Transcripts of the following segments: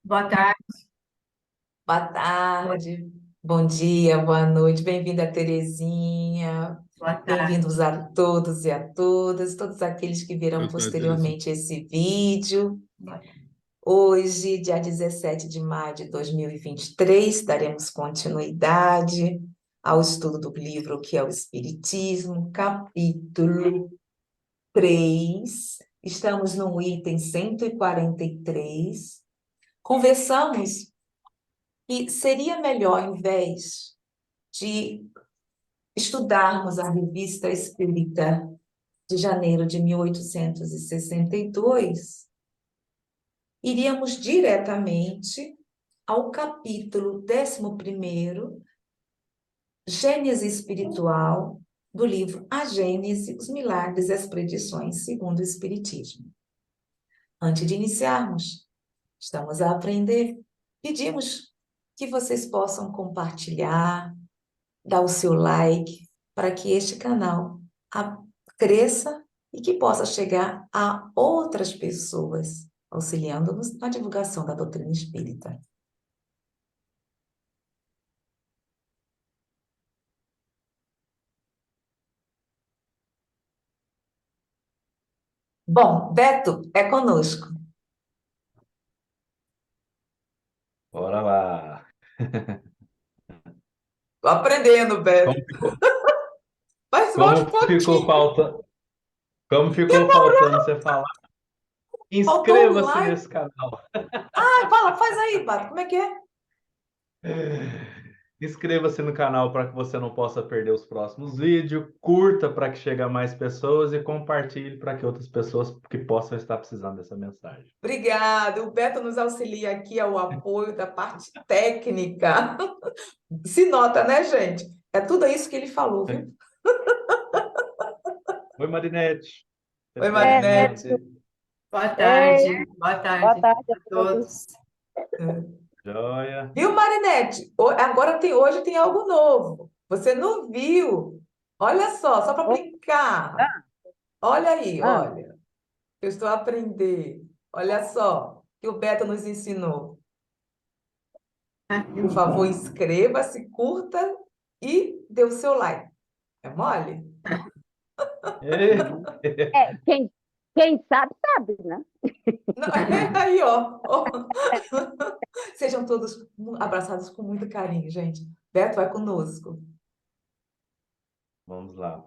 Boa tarde, Boa tarde, bom dia, boa noite, bem-vinda, Terezinha, boa tarde. bem-vindos a todos e a todas, todos aqueles que verão Boa tarde, Terezinha. posteriormente esse vídeo. Hoje, dia 17 de maio de 2023, daremos continuidade ao estudo do livro que é o Espiritismo, capítulo 3. Estamos no item 143. Conversamos que seria melhor, ao invés de estudarmos a Revista Espírita de janeiro de 1862, iríamos diretamente ao capítulo 11º, Gênese Espiritual, do livro A Gênese, os Milagres e as Predições segundo o Espiritismo. Antes de iniciarmos, estamos a aprender, pedimos que vocês possam compartilhar, dar o seu like, para que este canal cresça e que possa chegar a outras pessoas, auxiliando-nos na divulgação da doutrina espírita. Bom, Beto, é conosco. Bora lá. Tô aprendendo, Como Beto. ficou, Mas volte um como ficou pouquinho. falta, como ficou faltando você falar? Faltou um Inscreva-se like. nesse canal. Ah, fala, faz aí, Beto, como é que é? Inscreva-se no canal para que você não possa perder os próximos vídeos. Curta para que chegue a mais pessoas e compartilhe para que outras pessoas que possam estar precisando dessa mensagem. Obrigado. O Beto nos auxilia aqui ao apoio da parte técnica. Se nota, né, gente? É tudo isso que ele falou, viu? Oi, Marinete. Seja Oi, bem-vinda. Marinete. Ei, boa Boa tarde tarde a a todos. todos. Joia. Viu, Marinete? Hoje tem algo novo. Você não viu? Olha só para Oh, brincar. ah, Olha aí, ah, olha. Eu estou a aprender. Olha só que o Beto nos ensinou. Por favor, inscreva-se, curta e dê o seu like. É mole? uhum. Quem sabe, sabe, né? Não, aí, ó. Sejam todos abraçados com muito carinho, gente. Beto vai conosco. Vamos lá.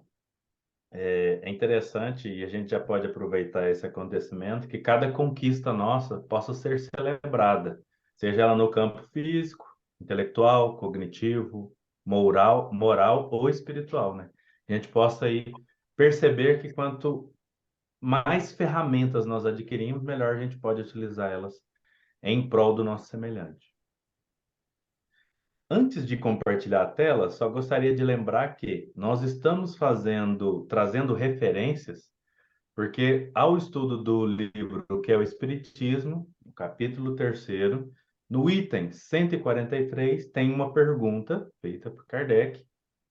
É interessante e a gente já pode aproveitar esse acontecimento que cada conquista nossa possa ser celebrada, seja ela no campo físico, intelectual, cognitivo, moral ou espiritual, né? A gente possa aí perceber que quanto mais ferramentas nós adquirimos, melhor a gente pode utilizar elas em prol do nosso semelhante. Antes de compartilhar a tela, só gostaria de lembrar que nós estamos trazendo referências porque ao estudo do livro que é o Espiritismo, no capítulo 3º, no item 143, tem uma pergunta feita por Kardec,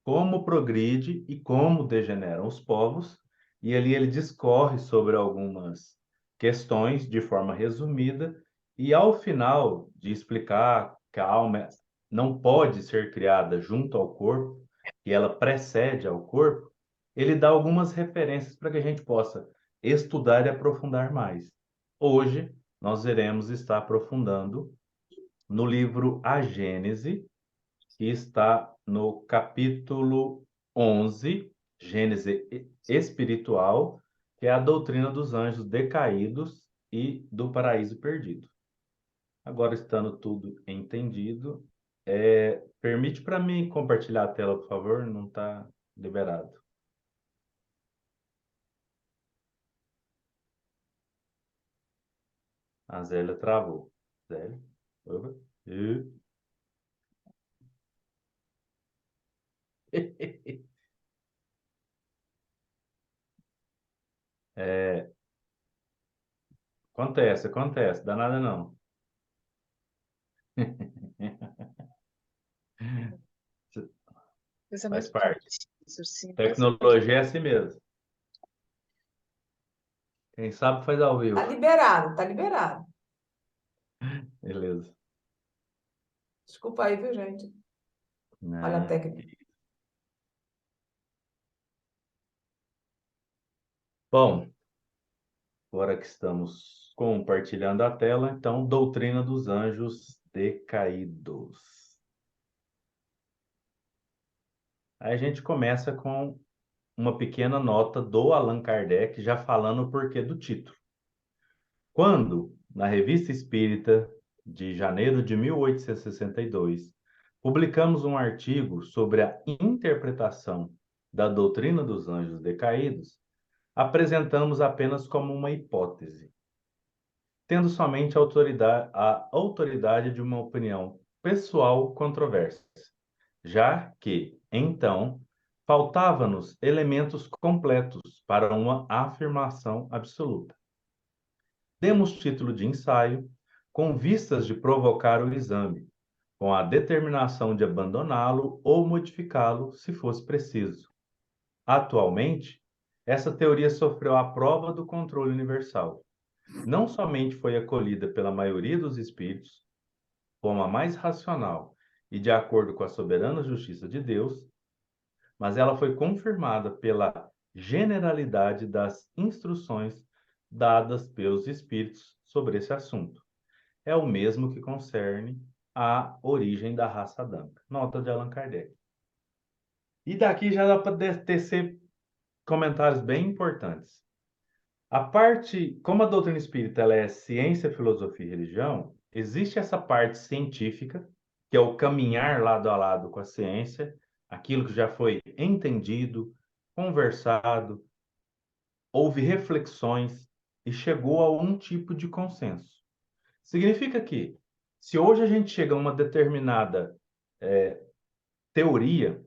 como progride e como degeneram os povos, e ali ele discorre sobre algumas questões de forma resumida, e ao final de explicar que a alma não pode ser criada junto ao corpo, e ela precede ao corpo, ele dá algumas referências para que a gente possa estudar e aprofundar mais. Hoje, nós iremos estar aprofundando no livro A Gênese, que está no capítulo 11, Gênese Espiritual, que é a doutrina dos anjos decaídos e do paraíso perdido. Agora, estando tudo entendido, permite para mim compartilhar a tela, por favor? Não está liberado. A Zélia travou. Zélia? Opa. É, acontece, dá nada não. Coisa Faz muito parte. difícil, sim. Tecnologia é assim mesmo. Quem sabe faz ao Tá vivo. liberado, tá liberado. Beleza. Desculpa aí, viu, gente? Olha a Né? técnica. Bom, agora que estamos compartilhando a tela, então, doutrina dos anjos decaídos. Aí a gente começa com uma pequena nota do Allan Kardec, já falando o porquê do título. Quando, na Revista Espírita, de janeiro de 1862, publicamos um artigo sobre a interpretação da doutrina dos anjos decaídos, apresentamos apenas como uma hipótese, tendo somente a autoridade de uma opinião pessoal controversa, já que, então, faltava-nos elementos completos para uma afirmação absoluta. Demos título de ensaio, com vistas de provocar o exame, com a determinação de abandoná-lo ou modificá-lo se fosse preciso. Atualmente, essa teoria sofreu a prova do controle universal. Não somente foi acolhida pela maioria dos espíritos, como a mais racional e de acordo com a soberana justiça de Deus, mas ela foi confirmada pela generalidade das instruções dadas pelos espíritos sobre esse assunto. É o mesmo que concerne a origem da raça adâmica. Nota de Allan Kardec. E daqui já dá para tecer comentários bem importantes. A parte, como a doutrina espírita ela é ciência, filosofia e religião, existe essa parte científica, que é o caminhar lado a lado com a ciência, aquilo que já foi entendido, conversado, houve reflexões e chegou a um tipo de consenso. Significa que, se hoje a gente chega a uma determinada teoria,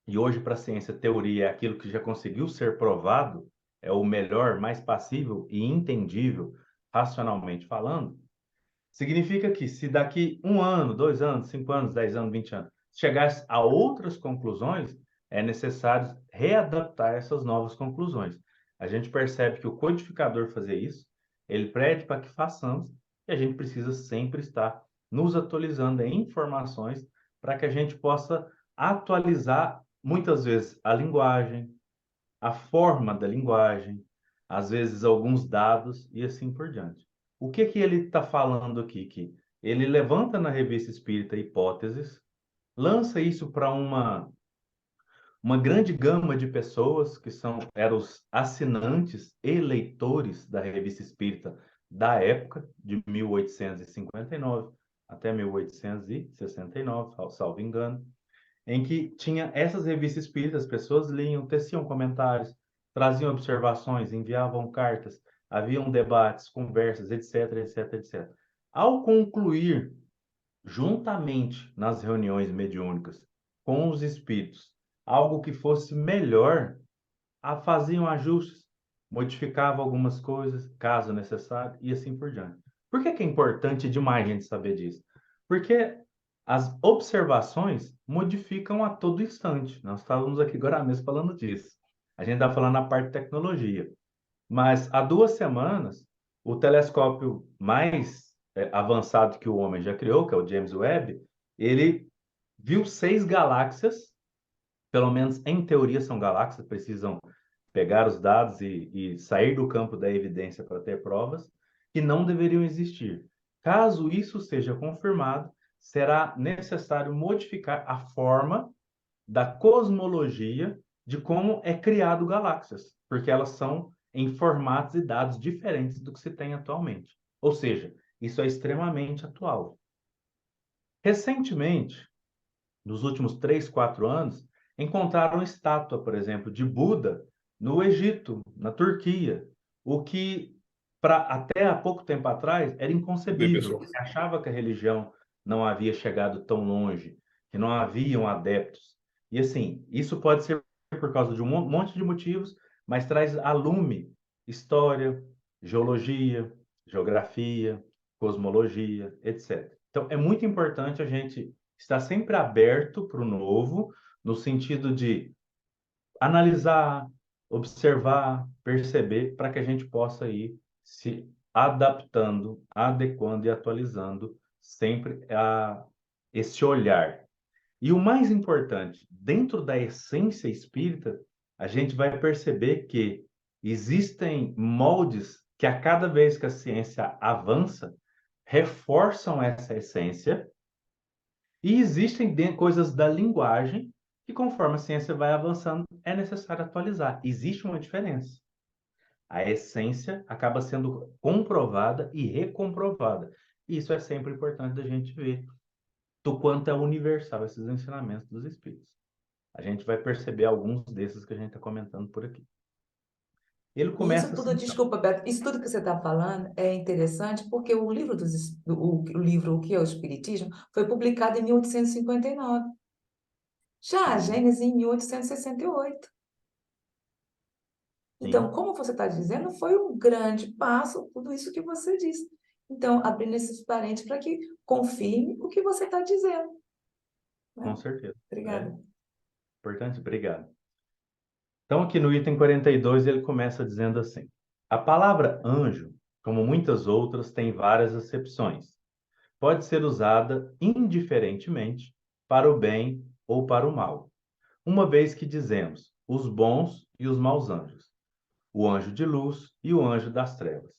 e hoje para a ciência teoria é aquilo que já conseguiu ser provado, é o melhor, mais passível e entendível, racionalmente falando, significa que se daqui 1 ano, 2 anos, 5 anos, 10 anos, 20 anos, chegasse a outras conclusões, é necessário readaptar essas novas conclusões. A gente percebe que o codificador fazer isso, ele pede para que façamos, e a gente precisa sempre estar nos atualizando em informações para que a gente possa atualizar, muitas vezes, a linguagem, a forma da linguagem, às vezes alguns dados e assim por diante. O que que ele está falando aqui? Que ele levanta na Revista Espírita hipóteses, lança isso para uma grande gama de pessoas que eram os assinantes e leitores da Revista Espírita da época, de 1859 até 1869, salvo engano, em que tinha essas revistas espíritas, as pessoas liam, teciam comentários, traziam observações, enviavam cartas, haviam debates, conversas, etc, etc, etc. Ao concluir, juntamente nas reuniões mediúnicas com os espíritos, algo que fosse melhor, faziam ajustes, modificavam algumas coisas, caso necessário, e assim por diante. Por que que é importante demais a gente saber disso? Porque as observações modificam a todo instante. Nós estávamos aqui agora mesmo falando disso. A gente está falando na parte de tecnologia. Mas há 2 semanas, o telescópio mais avançado que o homem já criou, que é o James Webb, ele viu 6 galáxias, pelo menos em teoria são galáxias, precisam pegar os dados e sair do campo da evidência para ter provas, que não deveriam existir. Caso isso seja confirmado, será necessário modificar a forma da cosmologia de como é criado galáxias, porque elas são em formatos e dados diferentes do que se tem atualmente. Ou seja, isso é extremamente atual. Recentemente, nos últimos 3, 4 anos, encontraram estátua, por exemplo, de Buda no Egito, na Turquia, o que até há pouco tempo atrás era inconcebível. Se achava que a religião não havia chegado tão longe, que não haviam adeptos. E assim, isso pode ser por causa de um monte de motivos, mas traz a lume história, geologia, geografia, cosmologia, etc. Então, é muito importante a gente estar sempre aberto para o novo, no sentido de analisar, observar, perceber, para que a gente possa ir se adaptando, adequando e atualizando sempre esse olhar. E o mais importante, dentro da essência espírita, a gente vai perceber que existem moldes que, a cada vez que a ciência avança, reforçam essa essência, e existem coisas da linguagem que, conforme a ciência vai avançando, é necessário atualizar. Existe uma diferença. A essência acaba sendo comprovada e recomprovada. E isso é sempre importante da gente ver do quanto é universal esses ensinamentos dos espíritos. A gente vai perceber alguns desses que a gente está comentando por aqui. Ele E isso começa tudo, assim, então. desculpa, Beto, isso tudo que você está falando é interessante porque o livro, o livro O que é o Espiritismo foi publicado em 1859. Já a Sim, Gênesis em 1868. Então, sim, como você está dizendo, foi um grande passo, tudo isso que você disse. Então, abrindo esses parênteses para que confirme o que você está dizendo, com né? certeza. É Obrigada. importante, obrigado. Então, aqui no item 42, ele começa dizendo assim: a palavra anjo, como muitas outras, tem várias acepções. Pode ser usada indiferentemente para o bem ou para o mal, uma vez que dizemos os bons e os maus anjos, o anjo de luz e o anjo das trevas.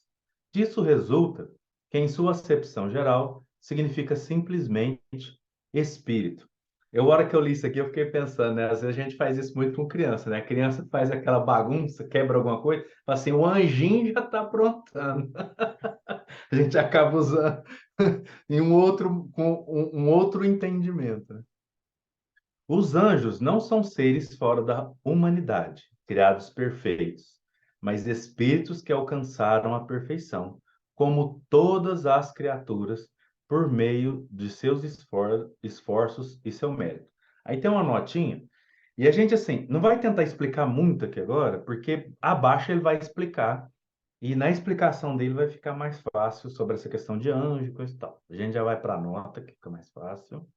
Disso resulta que, em sua acepção geral, significa simplesmente espírito. A hora que eu li isso aqui, eu fiquei pensando, né? Às vezes a gente faz isso muito com criança, né? A criança faz aquela bagunça, quebra alguma coisa, fala assim, o anjinho já está aprontando. A gente acaba usando em um outro entendimento, né? Os anjos não são seres fora da humanidade, criados perfeitos, mas espíritos que alcançaram a perfeição, como todas as criaturas, por meio de seus esforços e seu mérito. Aí tem uma notinha, e a gente, assim, não vai tentar explicar muito aqui agora, porque abaixo ele vai explicar, e na explicação dele vai ficar mais fácil sobre essa questão de anjo e coisa e tal. A gente já vai para a nota, que fica mais fácil.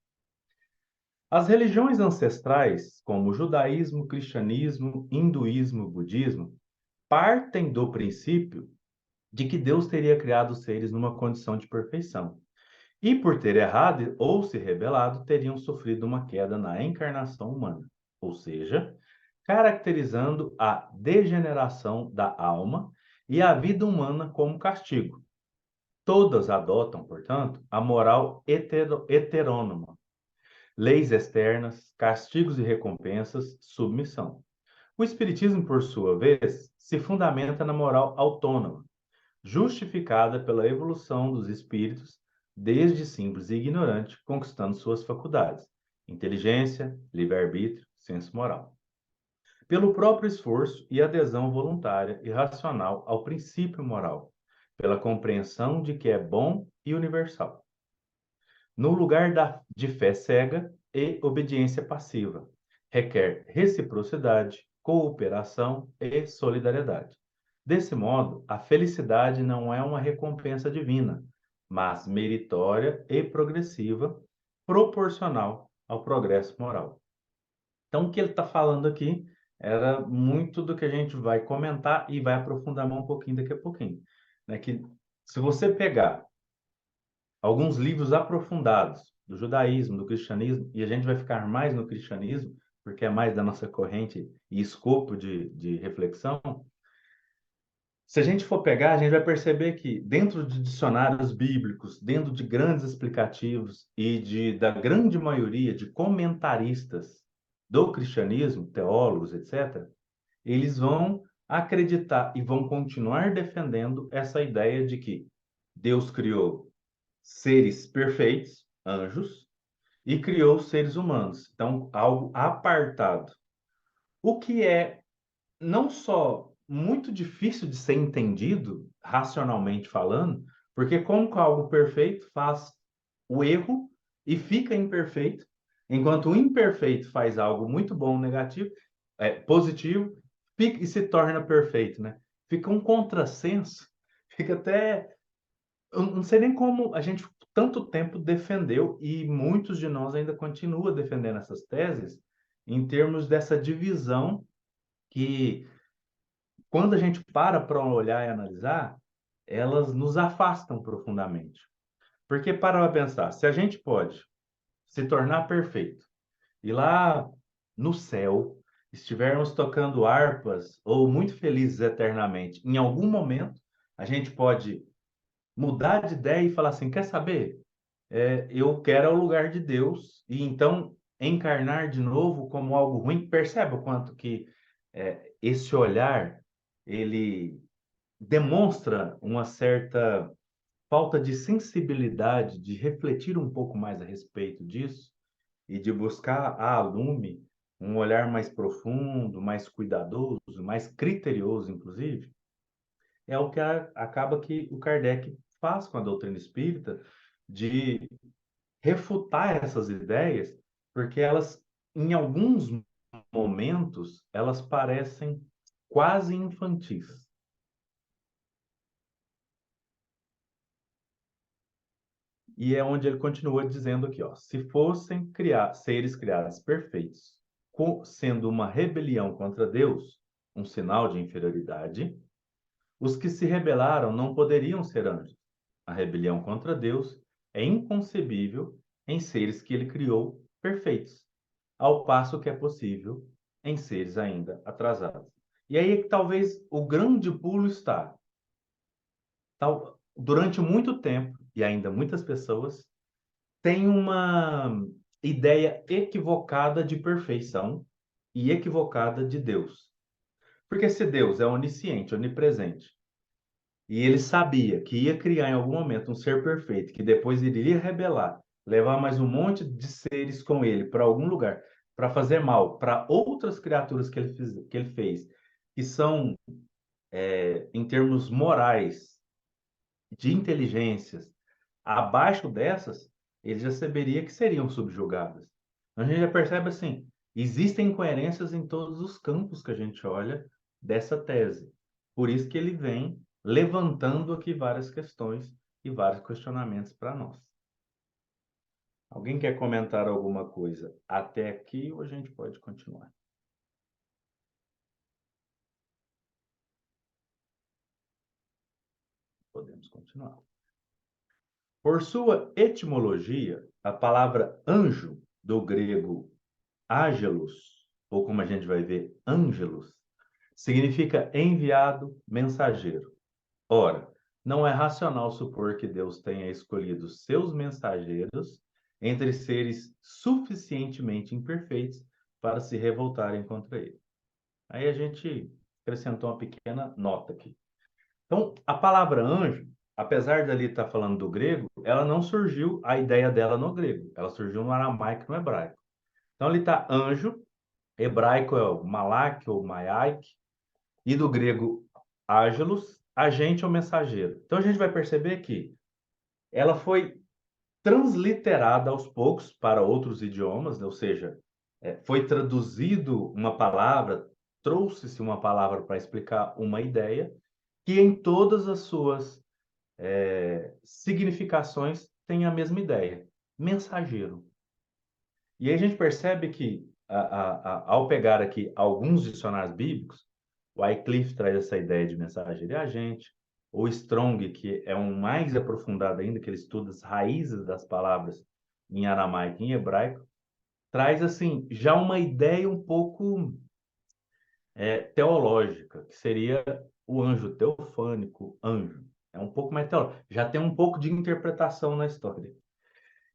As religiões ancestrais, como o judaísmo, cristianismo, hinduísmo, budismo, partem do princípio de que Deus teria criado os seres numa condição de perfeição. E por ter errado ou se rebelado, teriam sofrido uma queda na encarnação humana, ou seja, caracterizando a degeneração da alma e a vida humana como castigo. Todas adotam, portanto, a moral heterônoma, leis externas, castigos e recompensas, submissão. O Espiritismo, por sua vez, se fundamenta na moral autônoma, justificada pela evolução dos espíritos, desde simples e ignorante, conquistando suas faculdades, inteligência, livre-arbítrio, senso moral. Pelo próprio esforço e adesão voluntária e racional ao princípio moral, pela compreensão de que é bom e universal, no lugar de fé cega e obediência passiva. Requer reciprocidade, cooperação e solidariedade. Desse modo, a felicidade não é uma recompensa divina, mas meritória e progressiva, proporcional ao progresso moral. Então, o que ele está falando aqui era muito do que a gente vai comentar e vai aprofundar mais um pouquinho daqui a pouquinho. Né? Que se você pegar alguns livros aprofundados do judaísmo, do cristianismo, e a gente vai ficar mais no cristianismo, porque é mais da nossa corrente e escopo de reflexão. Se a gente for pegar, a gente vai perceber que dentro de dicionários bíblicos, dentro de grandes explicativos e da grande maioria de comentaristas do cristianismo, teólogos, etc., eles vão acreditar e vão continuar defendendo essa ideia de que Deus criou seres perfeitos, anjos, e criou seres humanos. Então, algo apartado. O que é não só muito difícil de ser entendido, racionalmente falando, porque como que algo perfeito faz o erro e fica imperfeito, enquanto o imperfeito faz algo muito bom, negativo, positivo, e se torna perfeito, né? Fica um contrassenso, fica até eu não sei nem como a gente tanto tempo defendeu e muitos de nós ainda continua defendendo essas teses em termos dessa divisão que, quando a gente para olhar e analisar, elas nos afastam profundamente. Porque para pensar, se a gente pode se tornar perfeito e lá no céu estivermos tocando harpas ou muito felizes eternamente, em algum momento a gente pode mudar de ideia e falar assim, quer saber? Eu quero o lugar de Deus e então encarnar de novo como algo ruim. Percebe o quanto que esse olhar ele demonstra uma certa falta de sensibilidade, de refletir um pouco mais a respeito disso e de buscar a lume um olhar mais profundo, mais cuidadoso, mais criterioso, inclusive, é o que acaba que o Kardec faz com a doutrina espírita, de refutar essas ideias, porque elas, em alguns momentos, elas parecem quase infantis. E é onde ele continua dizendo aqui, ó, se fossem seres criados perfeitos, sendo uma rebelião contra Deus, um sinal de inferioridade, os que se rebelaram não poderiam ser anjos. A rebelião contra Deus é inconcebível em seres que ele criou perfeitos, ao passo que é possível em seres ainda atrasados. E aí é que talvez o grande pulo está. Durante muito tempo, e ainda muitas pessoas, têm uma ideia equivocada de perfeição e equivocada de Deus. Porque se Deus é onisciente, onipresente, e ele sabia que ia criar em algum momento um ser perfeito, que depois iria rebelar, levar mais um monte de seres com ele para algum lugar, para fazer mal para outras criaturas que ele fez, que são, em termos morais, de inteligências, abaixo dessas, ele já saberia que seriam subjugadas. A gente já percebe assim, existem incoerências em todos os campos que a gente olha dessa tese. Por isso que ele vem levantando aqui várias questões e vários questionamentos para nós. Alguém quer comentar alguma coisa até aqui ou a gente pode continuar? Podemos continuar. Por sua etimologia, a palavra anjo, do grego Ángelos, ou como a gente vai ver, ângelos, significa enviado, mensageiro. Ora, não é racional supor que Deus tenha escolhido seus mensageiros entre seres suficientemente imperfeitos para se revoltarem contra ele. Aí a gente acrescentou uma pequena nota aqui. Então, a palavra anjo, apesar de ali estar falando do grego, ela não surgiu, a ideia dela no grego, ela surgiu no aramaico e no hebraico. Então, ali está anjo, hebraico é o malak ou maiak, e do grego ágelos, agente ou mensageiro. Então a gente vai perceber que ela foi transliterada aos poucos para outros idiomas, né? Ou seja, foi traduzido uma palavra, trouxe-se uma palavra para explicar uma ideia, que em todas as suas significações tem a mesma ideia, mensageiro. E aí a gente percebe que, ao pegar aqui alguns dicionários bíblicos, o Wycliffe traz essa ideia de mensageiro e agente, o Strong, que é um mais aprofundado ainda, que ele estuda as raízes das palavras em aramaico e em hebraico, traz assim já uma ideia um pouco teológica, que seria o anjo teofânico, anjo. É um pouco mais teológico, já tem um pouco de interpretação na história.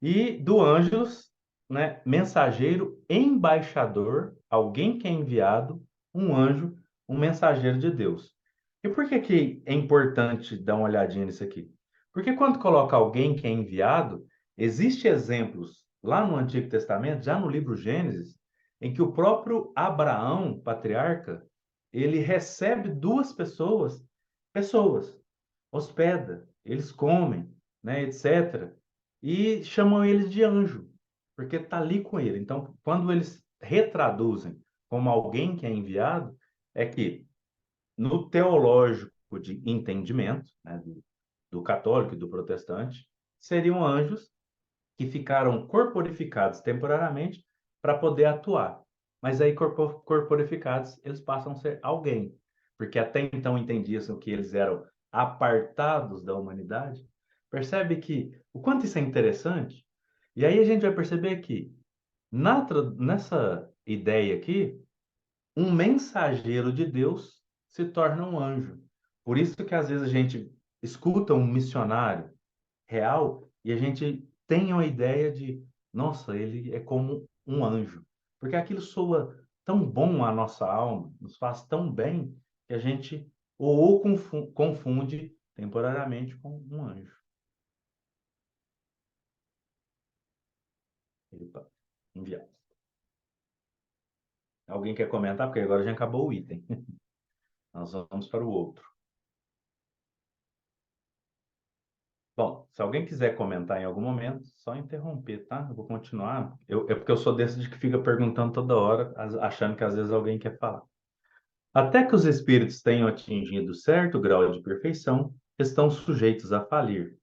E do Ângelos, né, mensageiro, embaixador, alguém que é enviado, um anjo, um mensageiro de Deus. E por que que é importante dar uma olhadinha nisso aqui? Porque quando coloca alguém que é enviado, existem exemplos lá no Antigo Testamento, já no livro Gênesis, em que o próprio Abraão, patriarca, ele recebe duas pessoas, hospeda, eles comem, né, etc. E chamam eles de anjo, porque está ali com ele. Então, quando eles retraduzem como alguém que é enviado, é que no teológico de entendimento, né, do católico e do protestante, seriam anjos que ficaram corporificados temporariamente para poder atuar. Mas aí, corporificados, eles passam a ser alguém, porque até então entendiam que eles eram apartados da humanidade. Percebe que o quanto isso é interessante? E aí a gente vai perceber que nessa ideia aqui, um mensageiro de Deus se torna um anjo. Por isso que às vezes a gente escuta um missionário real e a gente tem a ideia de, nossa, ele é como um anjo. Porque aquilo soa tão bom à nossa alma, nos faz tão bem, que a gente ou confunde temporariamente com um anjo. Epa, enviado. Alguém quer comentar? Porque agora já acabou o item. Nós vamos para o outro. Bom, se alguém quiser comentar em algum momento, só interromper, tá? Eu vou continuar. É porque eu sou desse de que fica perguntando toda hora, achando que às vezes alguém quer falar. Até que os espíritos tenham atingido certo grau de perfeição, estão sujeitos a falir,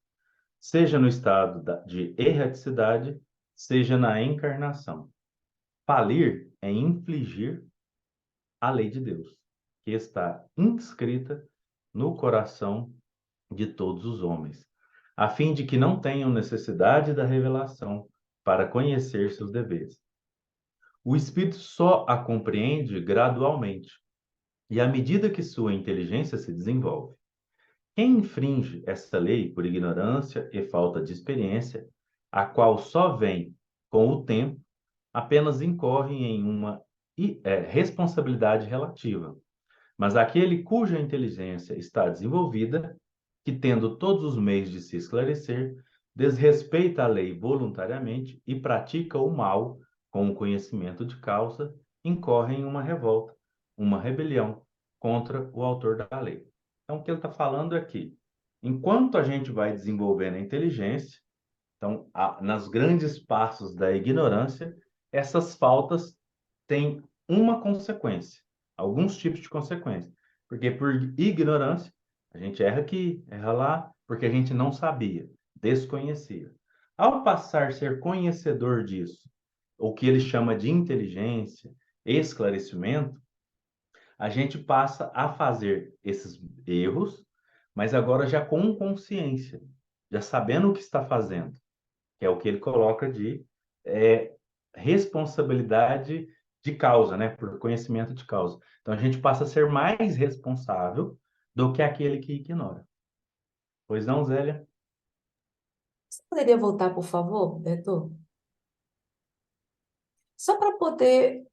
seja no estado de erraticidade, seja na encarnação. Falir é infligir a lei de Deus, que está inscrita no coração de todos os homens, a fim de que não tenham necessidade da revelação para conhecer seus deveres. O espírito só a compreende gradualmente, e à medida que sua inteligência se desenvolve. Quem infringe esta lei por ignorância e falta de experiência, a qual só vem com o tempo, apenas incorre em uma responsabilidade relativa. Mas aquele cuja inteligência está desenvolvida, que tendo todos os meios de se esclarecer, desrespeita a lei voluntariamente e pratica o mal com o conhecimento de causa, incorre em uma revolta, uma rebelião contra o autor da lei. Então, o que ele está falando é que, enquanto a gente vai desenvolvendo a inteligência, então, nas grandes passos da ignorância, essas faltas têm uma consequência, alguns tipos de consequência. Porque por ignorância, a gente erra aqui, erra lá, porque a gente não sabia, desconhecia. Ao passar a ser conhecedor disso, o que ele chama de inteligência, esclarecimento, a gente passa a fazer esses erros, mas agora já com consciência, já sabendo o que está fazendo, que é o que ele coloca de responsabilidade de causa, né? Por conhecimento de causa. Então a gente passa a ser mais responsável do que aquele que ignora. Pois não, Zélia? Você poderia voltar, por favor, Beto? Só para poder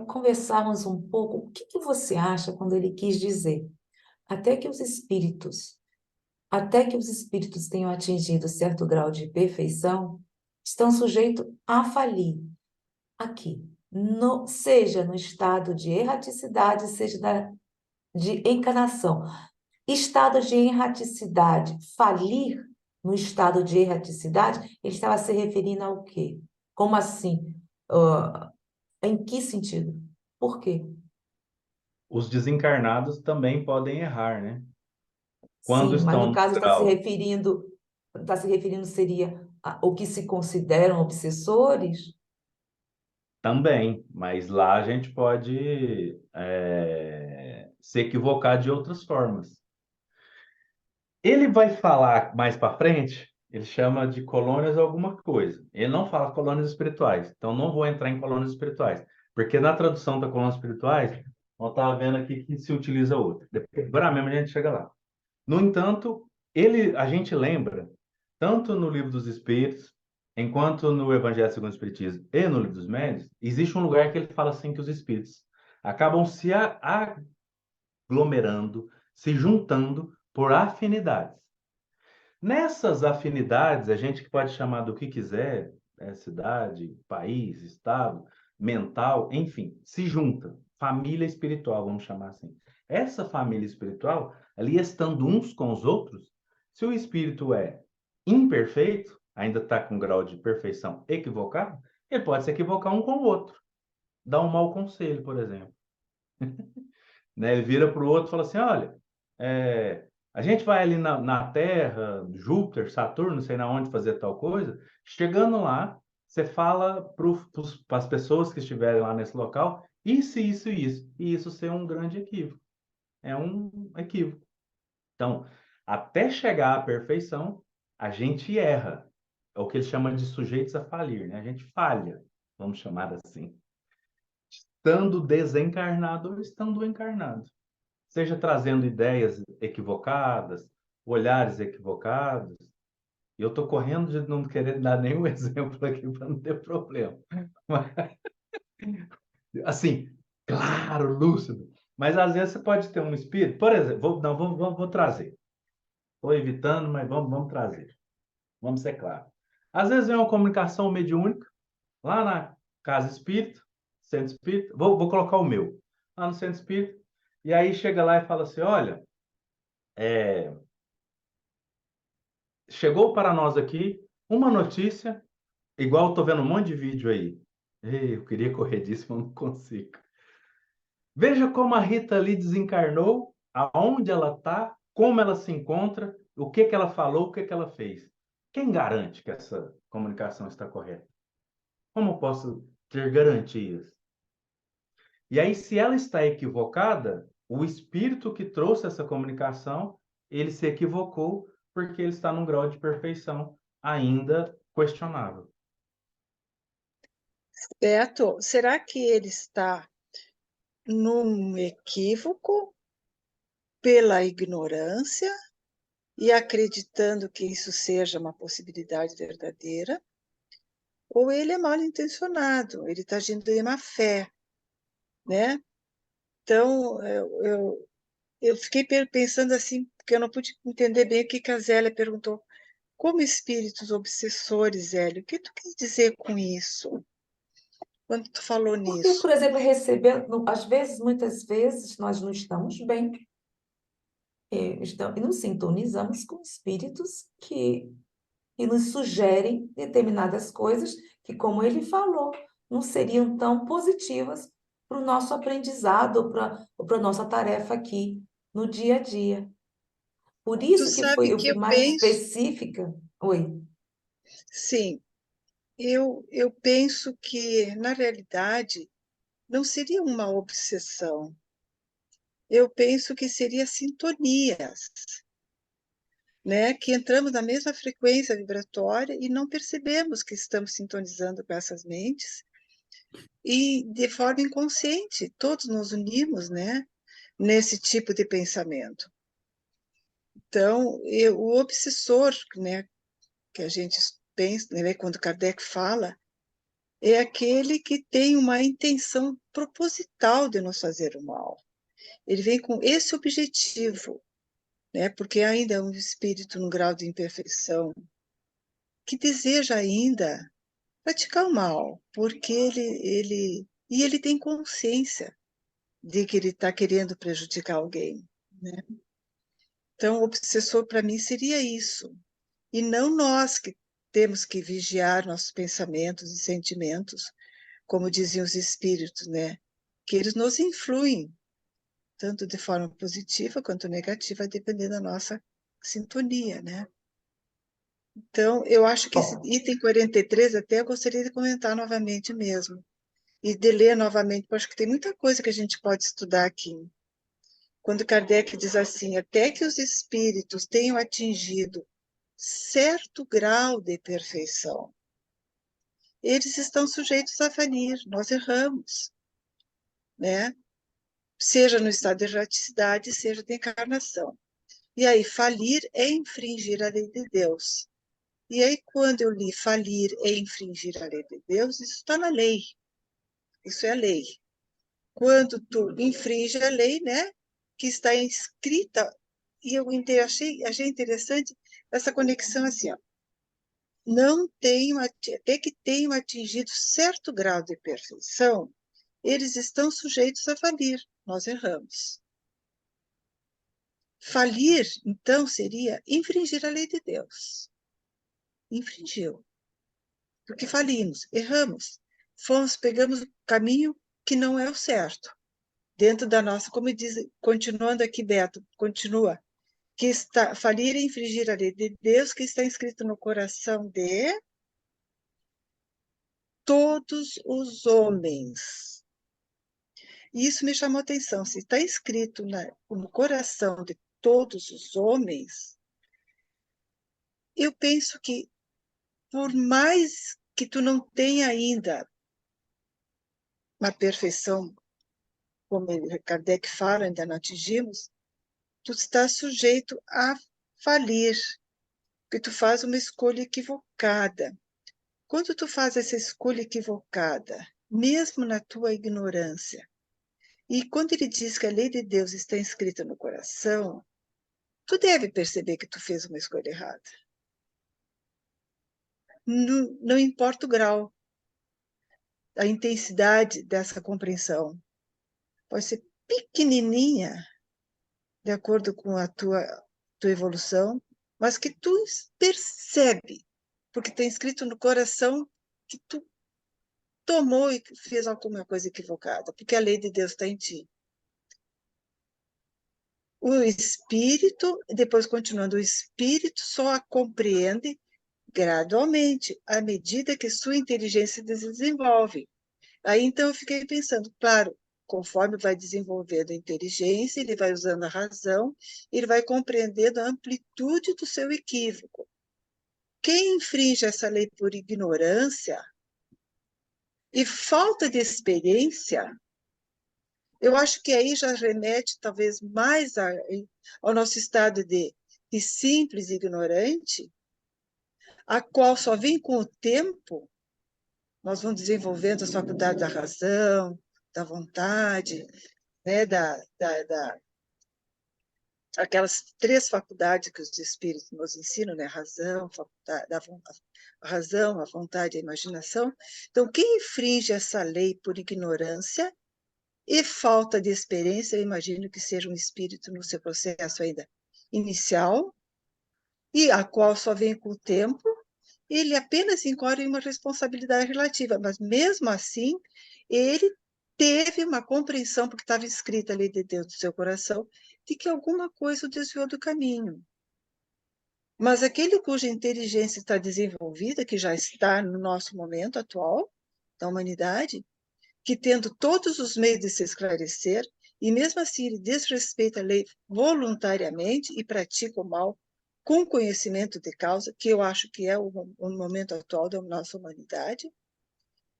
conversarmos um pouco, o que que você acha quando ele quis dizer? Até que os espíritos, até que os espíritos tenham atingido certo grau de perfeição, estão sujeitos a falir aqui, seja no estado de erraticidade, seja de encarnação. Estado de erraticidade, falir no estado de erraticidade, ele estava se referindo ao quê? Como assim? Ah, em que sentido? Por quê? Os desencarnados também podem errar, né? Quando Sim, mas estão no no caso grau. está se referindo seria o que se consideram obsessores? Também, mas lá a gente pode se equivocar de outras formas. Ele vai falar mais para frente, ele chama de colônias alguma coisa. Ele não fala colônias espirituais, então não vou entrar em colônias espirituais, porque na tradução da colônias espirituais, eu estava vendo aqui que se utiliza outra. Agora mesmo a gente chega lá. No entanto, a gente lembra, tanto no Livro dos Espíritos, enquanto no Evangelho segundo o Espiritismo e no Livro dos Médiuns, existe um lugar que ele fala assim que os espíritos acabam se aglomerando, se juntando por afinidades. Nessas afinidades, a gente que pode chamar do que quiser, cidade, país, estado, mental, enfim, se junta. Família espiritual, vamos chamar assim. Essa família espiritual, ali estando uns com os outros, se o espírito é imperfeito, ainda está com grau de perfeição equivocado, ele pode se equivocar um com o outro. Dar um mau conselho, por exemplo. Né? Ele vira para o outro e fala assim: olha, a gente vai ali na Terra, Júpiter, Saturno, não sei na onde fazer tal coisa. Chegando lá, você fala para as pessoas que estiverem lá nesse local, isso, isso e isso. E isso ser um grande equívoco. É um equívoco. Então, até chegar à perfeição, a gente erra. É o que eles chamam de sujeitos a falir, né? A gente falha, vamos chamar assim. Estando desencarnado ou estando encarnado. Seja trazendo ideias equivocadas, olhares equivocados. E eu estou correndo de não querer dar nenhum exemplo aqui para não ter problema. Mas, assim, claro, lúcido. Mas às vezes você pode ter um espírito, por exemplo, vou trazer. Estou evitando, mas vamos trazer. Vamos ser claros. Às vezes vem uma comunicação mediúnica, lá na casa espírita, centro espírita, vou colocar o meu, lá no centro espírita, e aí chega lá e fala assim, olha, chegou para nós aqui uma notícia, igual estou vendo um monte de vídeo aí. Ei, eu queria correr disso, mas não consigo. Veja como a Rita ali desencarnou, aonde ela está, como ela se encontra, o que que ela falou, o que que ela fez. Quem garante que essa comunicação está correta? Como eu posso ter garantias? E aí, se ela está equivocada, o espírito que trouxe essa comunicação, ele se equivocou porque ele está num grau de perfeição ainda questionável. Beto, será que ele está num equívoco pela ignorância e acreditando que isso seja uma possibilidade verdadeira? Ou ele é mal intencionado, ele está agindo de má fé, né? Então, eu fiquei pensando assim, porque eu não pude entender bem o que a Zélia perguntou. Como espíritos obsessores, Hélio, o que tu quis dizer com isso? Quando tu falou Porque, nisso? por exemplo, às vezes, muitas vezes, nós não estamos bem, e nos sintonizamos com espíritos que nos sugerem determinadas coisas que, como ele falou, não seriam tão positivas para o nosso aprendizado ou para a nossa tarefa aqui no dia a dia. Por Tu isso que sabe eu que fui eu mais penso, específica. Oi. sim, eu penso que, na realidade, não seria uma obsessão. Eu penso que seria sintonias, né? Que entramos na mesma frequência vibratória e não percebemos que estamos sintonizando com essas mentes e, de forma inconsciente, todos nos unimos, né? Nesse tipo de pensamento. Então, o obsessor, né? Que a gente pensa, né, quando Kardec fala, é aquele que tem uma intenção proposital de nos fazer o mal. Ele vem com esse objetivo, né? Porque ainda é um espírito no grau de imperfeição que deseja ainda praticar o mal, porque ele tem consciência de que ele está querendo prejudicar alguém, né? Então, o obsessor para mim seria isso, e não nós que temos que vigiar nossos pensamentos e sentimentos, como diziam os espíritos, né? Que eles nos influem, tanto de forma positiva quanto negativa, dependendo da nossa sintonia, né? Então, eu acho que esse Bom, item 43 até eu gostaria de comentar novamente mesmo, e de ler novamente, porque eu acho que tem muita coisa que a gente pode estudar aqui. Quando Kardec diz assim, até que os espíritos tenham atingido certo grau de perfeição, eles estão sujeitos a falir, nós erramos, né? Seja no estado de erraticidade, seja de encarnação. E aí, falir é infringir a lei de Deus. E aí, quando eu li falir é infringir a lei de Deus, isso está na lei. Isso é a lei. Quando tu infringe a lei, né, que está inscrita, e eu achei interessante essa conexão assim, ó, não tenham, até que tenham atingido certo grau de perfeição, eles estão sujeitos a falir, nós erramos. Falir, então, seria infringir a lei de Deus. Infringiu. Porque falimos, erramos. Pegamos o caminho que não é o certo. Dentro da nossa, como diz, continuando aqui, Beto, continua, que está, falir e infringir a lei de Deus que está escrito no coração de todos os homens. E isso me chamou a atenção. Se está escrito no coração de todos os homens, eu penso que, por mais que tu não tenha ainda uma perfeição, como Kardec fala, ainda não atingimos, tu está sujeito a falir, porque tu faz uma escolha equivocada. Quando tu faz essa escolha equivocada, mesmo na tua ignorância, e quando ele diz que a lei de Deus está inscrita no coração, tu deve perceber que tu fez uma escolha errada. Não, não importa o grau, a intensidade dessa compreensão. Pode ser pequenininha, de acordo com a tua evolução, mas que tu percebe, porque está escrito no coração que tu tomou e fez alguma coisa equivocada, porque a lei de Deus está em ti. O espírito, depois continuando, o espírito só a compreende gradualmente, à medida que sua inteligência se desenvolve. Aí, então, eu fiquei pensando, claro, conforme vai desenvolvendo a inteligência, ele vai usando a razão, ele vai compreendendo a amplitude do seu equívoco. Quem infringe essa lei por ignorância e falta de experiência, eu acho que aí já remete talvez mais ao nosso estado de simples ignorante, a qual só vem com o tempo, nós vamos desenvolvendo as faculdades da razão, da vontade, né, aquelas 3 faculdades que os espíritos nos ensinam, né, a razão, a vontade e a imaginação. Então, quem infringe essa lei por ignorância e falta de experiência, eu imagino que seja um espírito no seu processo ainda inicial, e a qual só vem com o tempo, ele apenas incorre em uma responsabilidade relativa, mas mesmo assim, ele teve uma compreensão, porque estava escrita a lei de Deus no seu coração, de que alguma coisa o desviou do caminho. Mas aquele cuja inteligência está desenvolvida, que já está no nosso momento atual, da humanidade, que tendo todos os meios de se esclarecer, e mesmo assim ele desrespeita a lei voluntariamente e pratica o mal com conhecimento de causa, que eu acho que é o momento atual da nossa humanidade,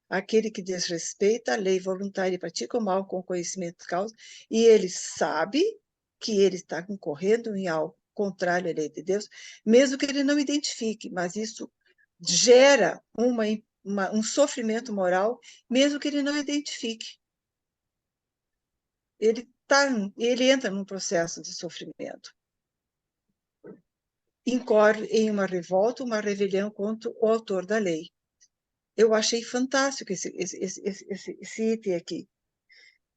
aquele que desrespeita a lei voluntária e pratica o mal com conhecimento de causa, e ele sabe que ele está concorrendo em algo contrário à lei de Deus, mesmo que ele não identifique, mas isso gera um sofrimento moral, mesmo que ele não identifique. Ele entra num processo de sofrimento. Incorre em uma revolta, uma rebelião contra o autor da lei. Eu achei fantástico esse item aqui,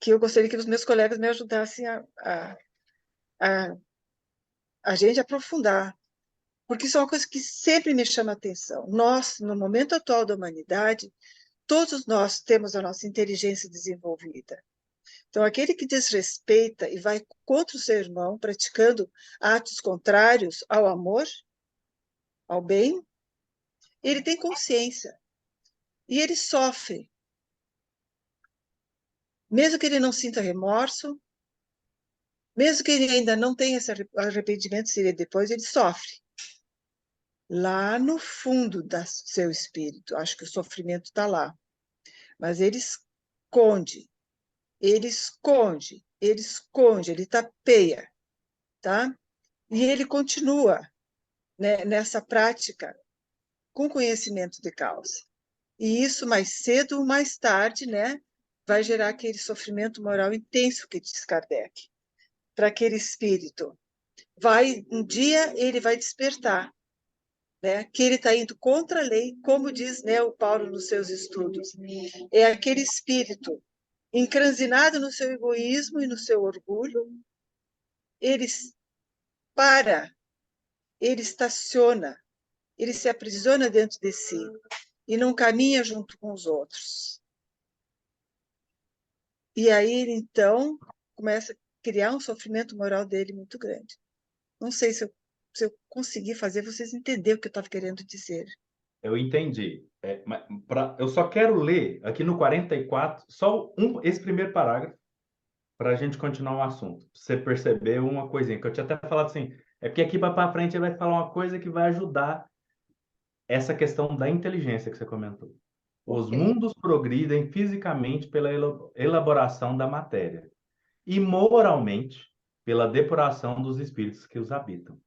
que eu gostaria que os meus colegas me ajudassem a gente aprofundar, porque isso é uma coisa que sempre me chama a atenção. Nós, no momento atual da humanidade, todos nós temos a nossa inteligência desenvolvida. Então, aquele que desrespeita e vai contra o seu irmão, praticando atos contrários ao amor, ao bem, ele tem consciência e ele sofre. Mesmo que ele não sinta remorso, mesmo que ele ainda não tenha esse arrependimento, seria depois, ele sofre. Lá no fundo do seu espírito, acho que o sofrimento está lá. Mas ele esconde, ele esconde, ele esconde, ele tapeia, tá? E ele continua, né, nessa prática com conhecimento de causa. E isso, mais cedo ou mais tarde, né, vai gerar aquele sofrimento moral intenso que diz Kardec, para aquele espírito. Um dia ele vai despertar, né, que ele está indo contra a lei, como diz, né, o Paulo nos seus estudos. É aquele espírito encranzinado no seu egoísmo e no seu orgulho, ele para, ele estaciona, ele se aprisiona dentro de si e não caminha junto com os outros. E aí, então, começa a criar um sofrimento moral dele muito grande. Não sei se eu consegui fazer vocês entenderem o que eu estava querendo dizer. Eu entendi. Eu só quero ler aqui no 44, só esse primeiro parágrafo, para a gente continuar o assunto, você percebeu uma coisinha que eu tinha até falado assim, é porque aqui para frente ele vai falar uma coisa que vai ajudar essa questão da inteligência que você comentou. Os Ok. mundos progridem fisicamente pela elaboração da matéria e moralmente pela depuração dos espíritos que os habitam.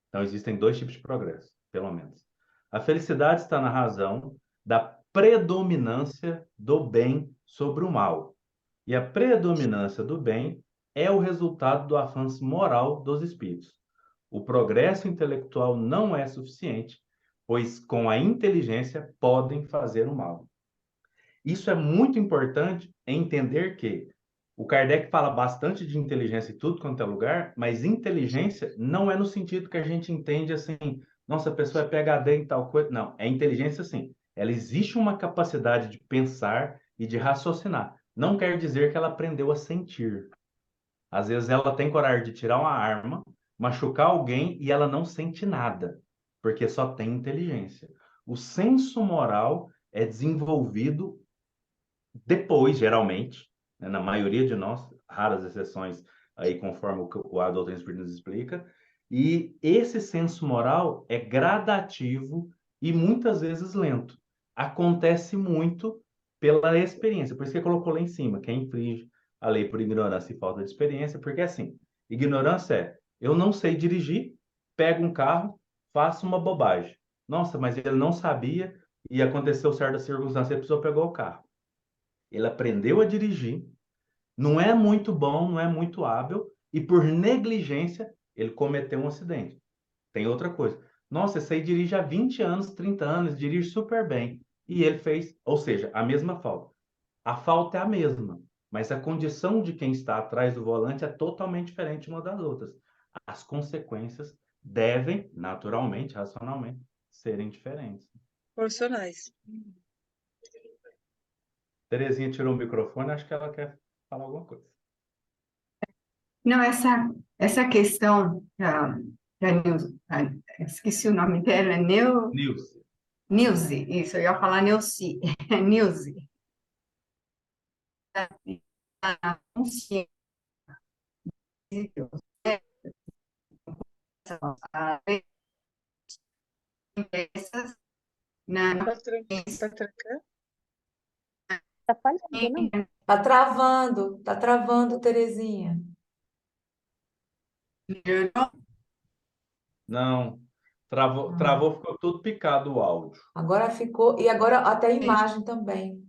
Então, existem dois tipos de progresso, pelo menos. A felicidade está na razão da predominância do bem sobre o mal. E a predominância do bem é o resultado do avanço moral dos espíritos. O progresso intelectual não é suficiente, pois com a inteligência podem fazer o mal. Isso é muito importante entender que o Kardec fala bastante de inteligência em tudo quanto é lugar, mas inteligência não é no sentido que a gente entende assim, nossa, a pessoa é PhD em tal coisa. Não, é inteligência sim. Ela existe uma capacidade de pensar e de raciocinar. Não quer dizer que ela aprendeu a sentir. Às vezes ela tem coragem de tirar uma arma, machucar alguém e ela não sente nada, porque só tem inteligência. O senso moral é desenvolvido depois, geralmente, né, na maioria de nós, raras exceções, aí conforme a doutrina espírita nos explica, e esse senso moral é gradativo e muitas vezes lento. Acontece muito pela experiência, por isso que colocou lá em cima, quem infringe a lei por ignorância e falta de experiência, porque assim, ignorância é, eu não sei dirigir, pego um carro, faço uma bobagem. Nossa, mas ele não sabia e aconteceu certa circunstância, a pessoa pegou o carro. Ele aprendeu a dirigir, não é muito bom, não é muito hábil, e por negligência ele cometeu um acidente. Tem outra coisa. Nossa, esse aí dirige há 20 anos, 30 anos, dirige super bem. E ele fez, ou seja, a mesma falta. A falta é a mesma, mas a condição de quem está atrás do volante é totalmente diferente uma das outras. As consequências devem, naturalmente, racionalmente, serem diferentes. Proporcionais. Terezinha tirou o microfone, acho que ela quer falar alguma coisa. Não, essa questão da esqueci o nome dela, Nilce. Nilce, isso, eu ia falar Neuci, Nilce, a consciência de Deus, né? A essas na Tá trancando? Tá falhando, não? Tá travando, Terezinha. Não, travou, ficou tudo picado o áudio. Agora ficou, e agora até a imagem também.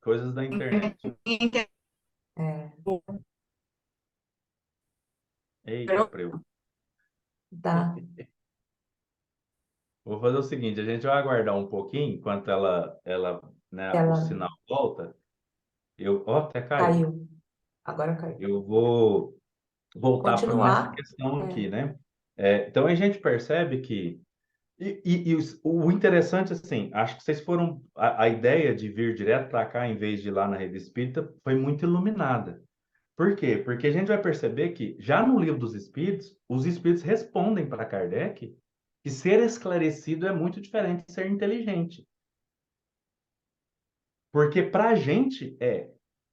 Coisas da internet. É, Eita, preu. tá. Vou fazer o seguinte, a gente vai aguardar um pouquinho enquanto né, o Ela sinal volta. Até caiu. caiu. Agora caiu. Eu vou voltar para nessa Continuar. questão É. aqui, né? Então a gente percebe que o interessante, assim, acho que vocês foram. A ideia de vir direto para cá, em vez de ir lá na Rede Espírita, foi muito iluminada. Por quê? Porque a gente vai perceber que, já no Livro dos Espíritos, os Espíritos respondem para Kardec que ser esclarecido é muito diferente de ser inteligente. Porque para a gente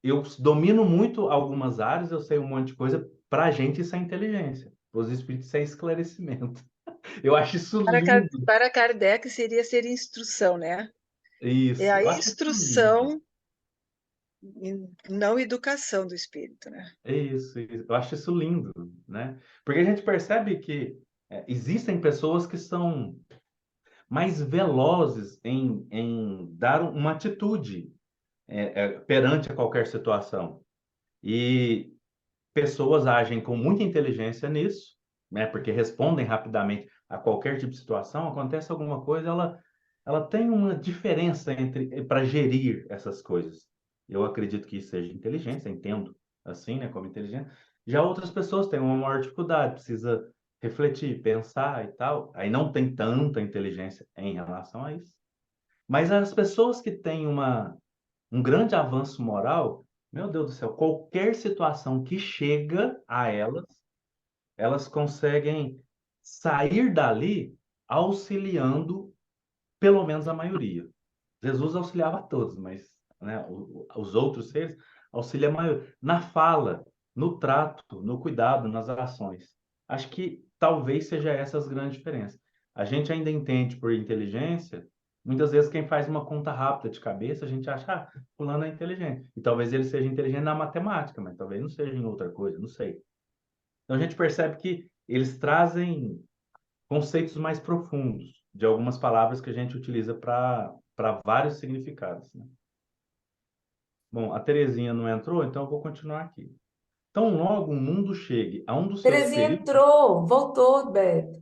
eu domino muito algumas áreas, eu sei um monte de coisa, para a gente isso é inteligência. Para os Espíritos isso é esclarecimento. Eu acho isso lindo. Para Kardec seria ser instrução, né? É Isso, a eu acho isso lindo. instrução, não educação do espírito, né? Isso, eu acho isso lindo, né? Porque a gente percebe que existem pessoas que são mais velozes em dar uma atitude perante a qualquer situação. E pessoas agem com muita inteligência nisso, né? Porque respondem rapidamente a qualquer tipo de situação. Acontece alguma coisa, ela tem uma diferença entre para gerir essas coisas. Eu acredito que isso seja inteligência, entendo assim, né, como inteligência. Já outras pessoas têm uma maior dificuldade, precisa refletir, pensar e tal. Aí não tem tanta inteligência em relação a isso. Mas as pessoas que têm um grande avanço moral, meu Deus do céu, qualquer situação que chega a elas, elas conseguem sair dali auxiliando pelo menos a maioria. Jesus auxiliava a todos, mas né, os outros seres, auxilia a maioria. Na fala, no trato, no cuidado, nas ações. Acho que talvez seja essas as grandes diferenças. A gente ainda entende por inteligência, muitas vezes quem faz uma conta rápida de cabeça, a gente acha, ah, fulano é inteligente. E talvez ele seja inteligente na matemática, mas talvez não seja em outra coisa, não sei. Então a gente percebe que eles trazem conceitos mais profundos de algumas palavras que a gente utiliza para vários significados, né? Bom, a Terezinha não entrou, então eu vou continuar aqui. Tão logo o mundo chegue a um dos seus Terezinha períodos. entrou, voltou, Beto.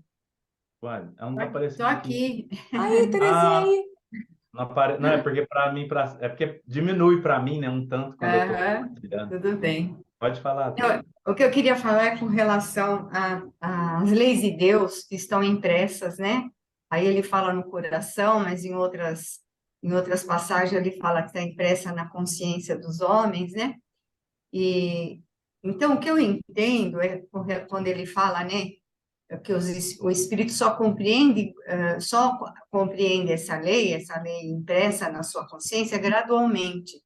Ué, ela não está Tô aparecendo aqui. aqui. Aí, Terezinha Ah, aí. não é porque para mim, é porque diminui para mim, né, um tanto quando eu estou Aham, compartilhando. tudo bem. Pode falar, Não, Tereza. o que eu queria falar é com relação às leis de Deus que estão impressas, né? Aí ele fala no coração, mas em outras passagens ele fala que está impressa na consciência dos homens, né? E então o que eu entendo é quando ele fala, né, que o Espírito só compreende essa lei impressa na sua consciência gradualmente.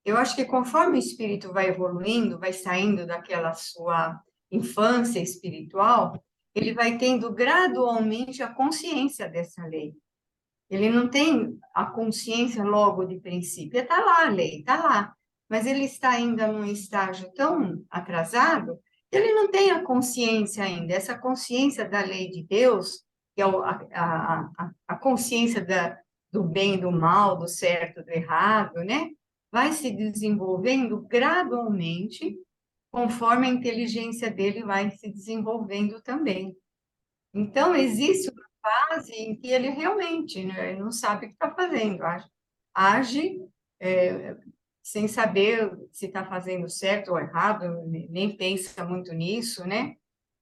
Eu acho que conforme o espírito vai evoluindo, vai saindo daquela sua infância espiritual, ele vai tendo gradualmente a consciência dessa lei. Ele não tem a consciência logo de princípio. Está lá a lei, está lá. Mas ele está ainda num estágio tão atrasado que ele não tem a consciência ainda. Essa consciência da lei de Deus, que é a consciência do bem e do mal, do certo e do errado, né? Vai se desenvolvendo gradualmente, conforme a inteligência dele vai se desenvolvendo também. Então, existe fase em que ele realmente, né, não sabe o que está fazendo, age sem saber se está fazendo certo ou errado, nem pensa muito nisso, né?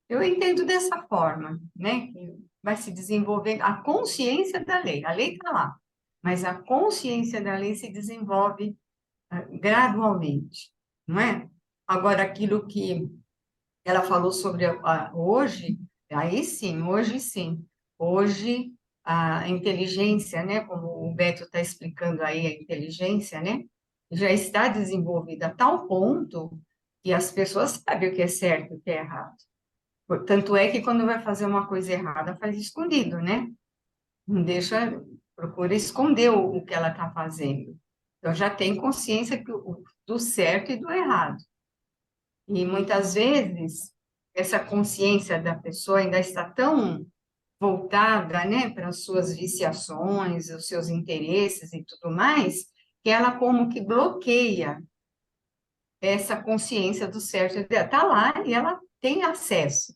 Eu entendo dessa forma, né? Que vai se desenvolvendo a consciência da lei. A lei está lá, mas a consciência da lei se desenvolve gradualmente, não é? Agora, aquilo que ela falou sobre hoje, aí sim, hoje sim. Hoje, a inteligência, né, como o Beto está explicando aí, a inteligência, né, já está desenvolvida a tal ponto que as pessoas sabem o que é certo e o que é errado. Tanto é que quando vai fazer uma coisa errada, faz escondido, né? Não deixa, procura esconder o que ela está fazendo. Então, já tem consciência do certo e do errado. E muitas vezes essa consciência da pessoa ainda está tão voltada, né, para as suas viciações, os seus interesses e tudo mais, que ela como que bloqueia essa consciência do certo dela. Está lá e ela tem acesso,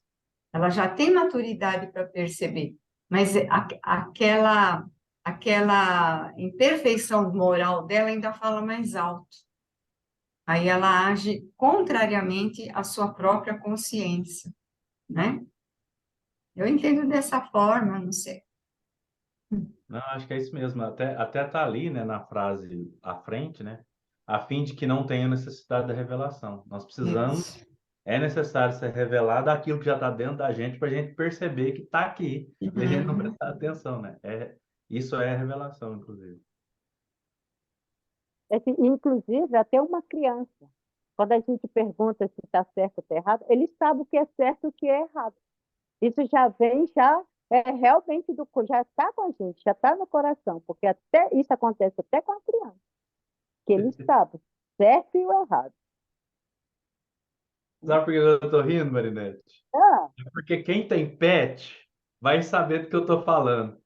ela já tem maturidade para perceber, mas aquela imperfeição moral dela ainda fala mais alto. Aí ela age contrariamente à sua própria consciência, né? Eu entendo dessa forma, não sei. Não, acho que é isso mesmo. Até tá ali, né, na frase à frente, né? A fim de que não tenha necessidade da revelação. Nós precisamos, Isso. é necessário ser revelado aquilo que já está dentro da gente para a gente perceber que está aqui e a gente não Uhum. prestar atenção, né? Isso é revelação, inclusive. Inclusive, até uma criança, quando a gente pergunta se está certo ou está errado, ele sabe o que é certo e o que é errado. Isso já vem, já é realmente já está com a gente, já está no coração, porque até isso acontece até com a criança, que ele sabe o certo e o errado. Sabe por que eu estou rindo, Marinete? Ah, É porque quem tem pet vai saber do que eu estou falando.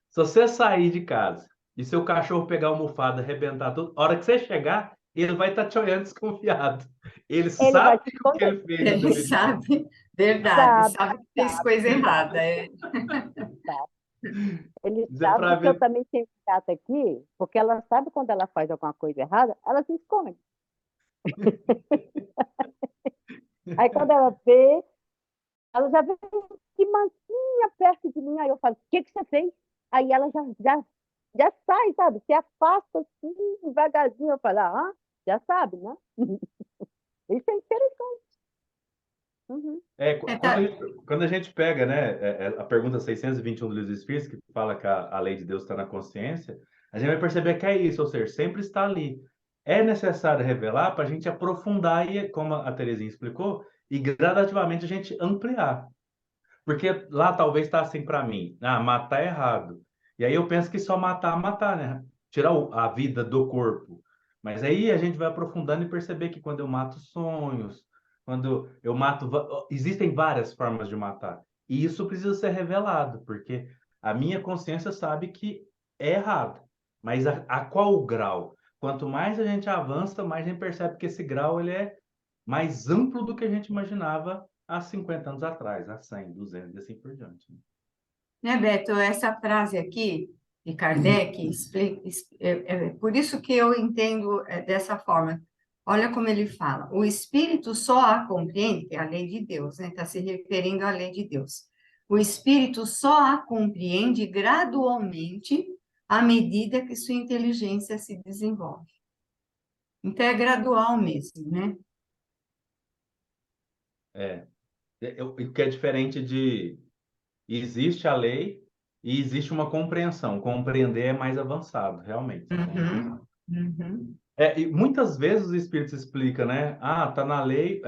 Se você sair de casa e seu cachorro pegar uma almofada, arrebentar tudo, a hora que você chegar, ele vai estar te olhando desconfiado. Ele ele vai sabe te o que esconder. ele fez de Ele duvidoso. sabe, verdade, Sabe, sabe que fez sabe, coisa errada. sabe. Ele Dizer sabe para que eu ver. também tenho gato aqui, porque ela sabe quando ela faz alguma coisa errada, ela se esconde. Aí quando ela vê, ela já vem de mansinha perto de mim, aí eu falo, o que que você fez? Aí ela já sai, sabe? Se afasta assim, devagarzinho, eu falo, ah, já sabe, né? Isso é interessante. Uhum. Tá, Quando a gente pega, né, a pergunta 621 do Luiz Espírito, que fala que a lei de Deus está na consciência, a gente vai perceber que é isso, ou seja, sempre está ali. é necessário revelar para a gente aprofundar e, como a Terezinha explicou, e gradativamente a gente ampliar. Porque lá talvez está assim para mim, matar é errado. E aí eu penso que só matar, né? Tirar a vida do corpo. Mas aí a gente vai aprofundando e perceber que quando eu mato sonhos, quando eu mato, existem várias formas de matar. E isso precisa ser revelado, porque a minha consciência sabe que é errado. Mas a qual grau? Quanto mais a gente avança, mais a gente percebe que esse grau ele é mais amplo do que a gente imaginava há 50 anos atrás, há 100, 200 e assim por diante. Né, Beto? Essa frase aqui de Kardec explica, por isso que eu entendo dessa forma. Olha como ele fala: o espírito só a compreende, que é a lei de Deus, né? Está se referindo à lei de Deus. O espírito só a compreende gradualmente à medida que sua inteligência se desenvolve. Então é gradual mesmo, né? O que é diferente de existe a lei e existe uma compreensão. Compreender é mais avançado, realmente. Uhum, uhum. E muitas vezes o Espírito explica, né? Tá na lei,